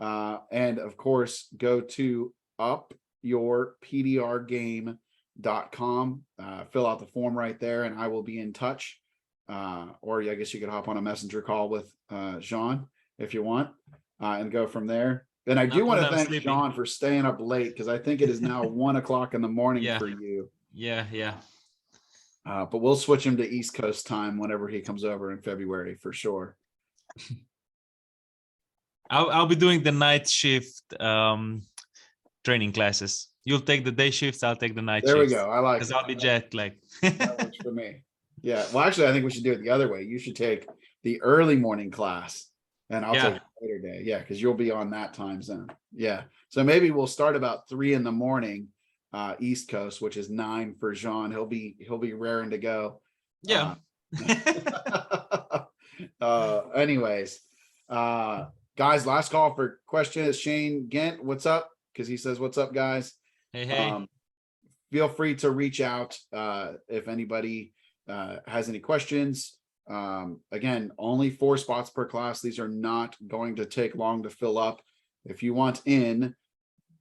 [SPEAKER 1] And of course, go to upyourpdrgame.com, fill out the form right there, and I will be in touch. Or I guess you could hop on a messenger call with Jean if you want, and go from there. And I do want to thank Jean for staying up late, because I think it is now 1 o'clock in the morning for you.
[SPEAKER 2] Yeah.
[SPEAKER 1] But we'll switch him to East Coast time whenever he comes over in February for sure.
[SPEAKER 2] I'll be doing the night shift training classes. You'll take the day shifts, I'll take the night shifts.
[SPEAKER 1] There we go. I like it.
[SPEAKER 2] Because I'll be jet lagged.
[SPEAKER 1] That works for me. Yeah. Well, actually, I think we should do it the other way. You should take the early morning class, and I'll take the later day. Yeah, because you'll be on that time zone. Yeah. So maybe we'll start about 3 in the morning, East Coast, which is 9 for Jean. He'll be raring to go.
[SPEAKER 2] Yeah.
[SPEAKER 1] Anyways, guys, last call for question is Shane Gent. What's up? Because he says, "What's up, guys?"
[SPEAKER 2] Hey.
[SPEAKER 1] Feel free to reach out if anybody has any questions. Again, only 4 spots per class. These are not going to take long to fill up. If you want in,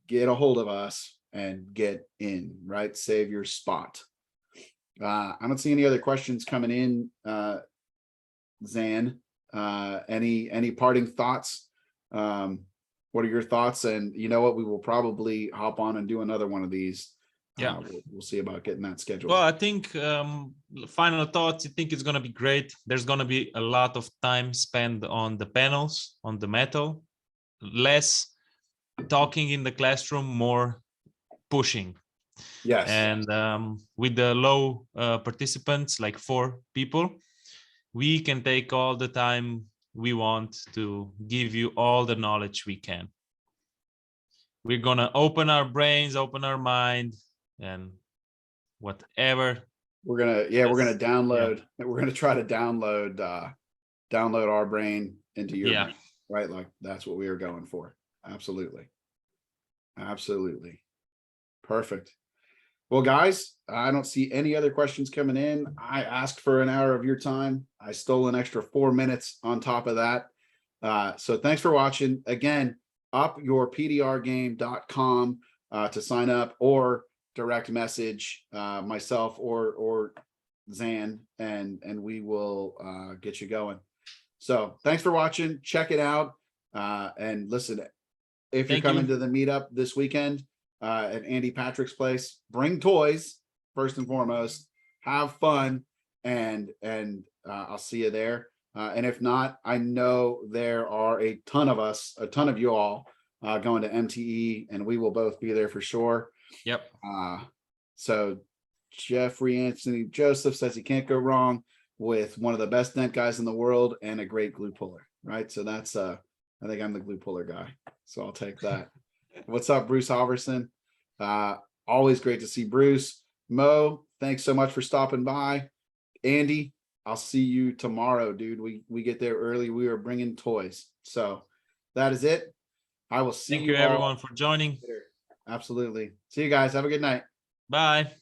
[SPEAKER 1] get a hold of us and get in, right? Save your spot. I don't see any other questions coming in. Zan, any parting thoughts? What are your thoughts? And you know what, we will probably hop on and do another one of these.
[SPEAKER 2] Yeah,
[SPEAKER 1] we'll see about getting that scheduled.
[SPEAKER 2] Well, I think final thoughts, I think it's going to be great. There's going to be a lot of time spent on the panels, on the metal, less talking in the classroom, more pushing.
[SPEAKER 1] Yes.
[SPEAKER 2] And with the low participants, like 4 people, we can take all the time we want to give you all the knowledge we can. We're gonna open our brains, open our mind, and whatever.
[SPEAKER 1] We're gonna download. Yeah. We're gonna try to download our brain into your brain, right? Like that's what we are going for. Absolutely. Absolutely. Perfect. Well, guys, I don't see any other questions coming in. I asked for an hour of your time. I stole an extra 4 minutes on top of that. So thanks for watching. Again, upyourpdrgame.com to sign up, or direct message myself or Zan, and we will get you going. So thanks for watching. Check it out. And listen, if you're coming to the meetup this weekend at Andy Patrick's place, bring toys first and foremost. Have fun, and I'll see you there. And if not, I know there are a ton of you all going to MTE, and we will both be there for sure.
[SPEAKER 2] Yep.
[SPEAKER 1] So Jeffrey Anthony Joseph says he can't go wrong with one of the best dent guys in the world and a great glue puller, right? So that's I think I'm the glue puller guy, so I'll take that. What's up, Bruce Halverson? Always great to see Bruce. Mo, thanks so much for stopping by. Andy, I'll see you tomorrow, dude. We get there early. We are bringing toys. So that is it. I will see you.
[SPEAKER 2] Thank you everyone for joining.
[SPEAKER 1] Later. Absolutely. See you guys. Have a good night.
[SPEAKER 2] Bye.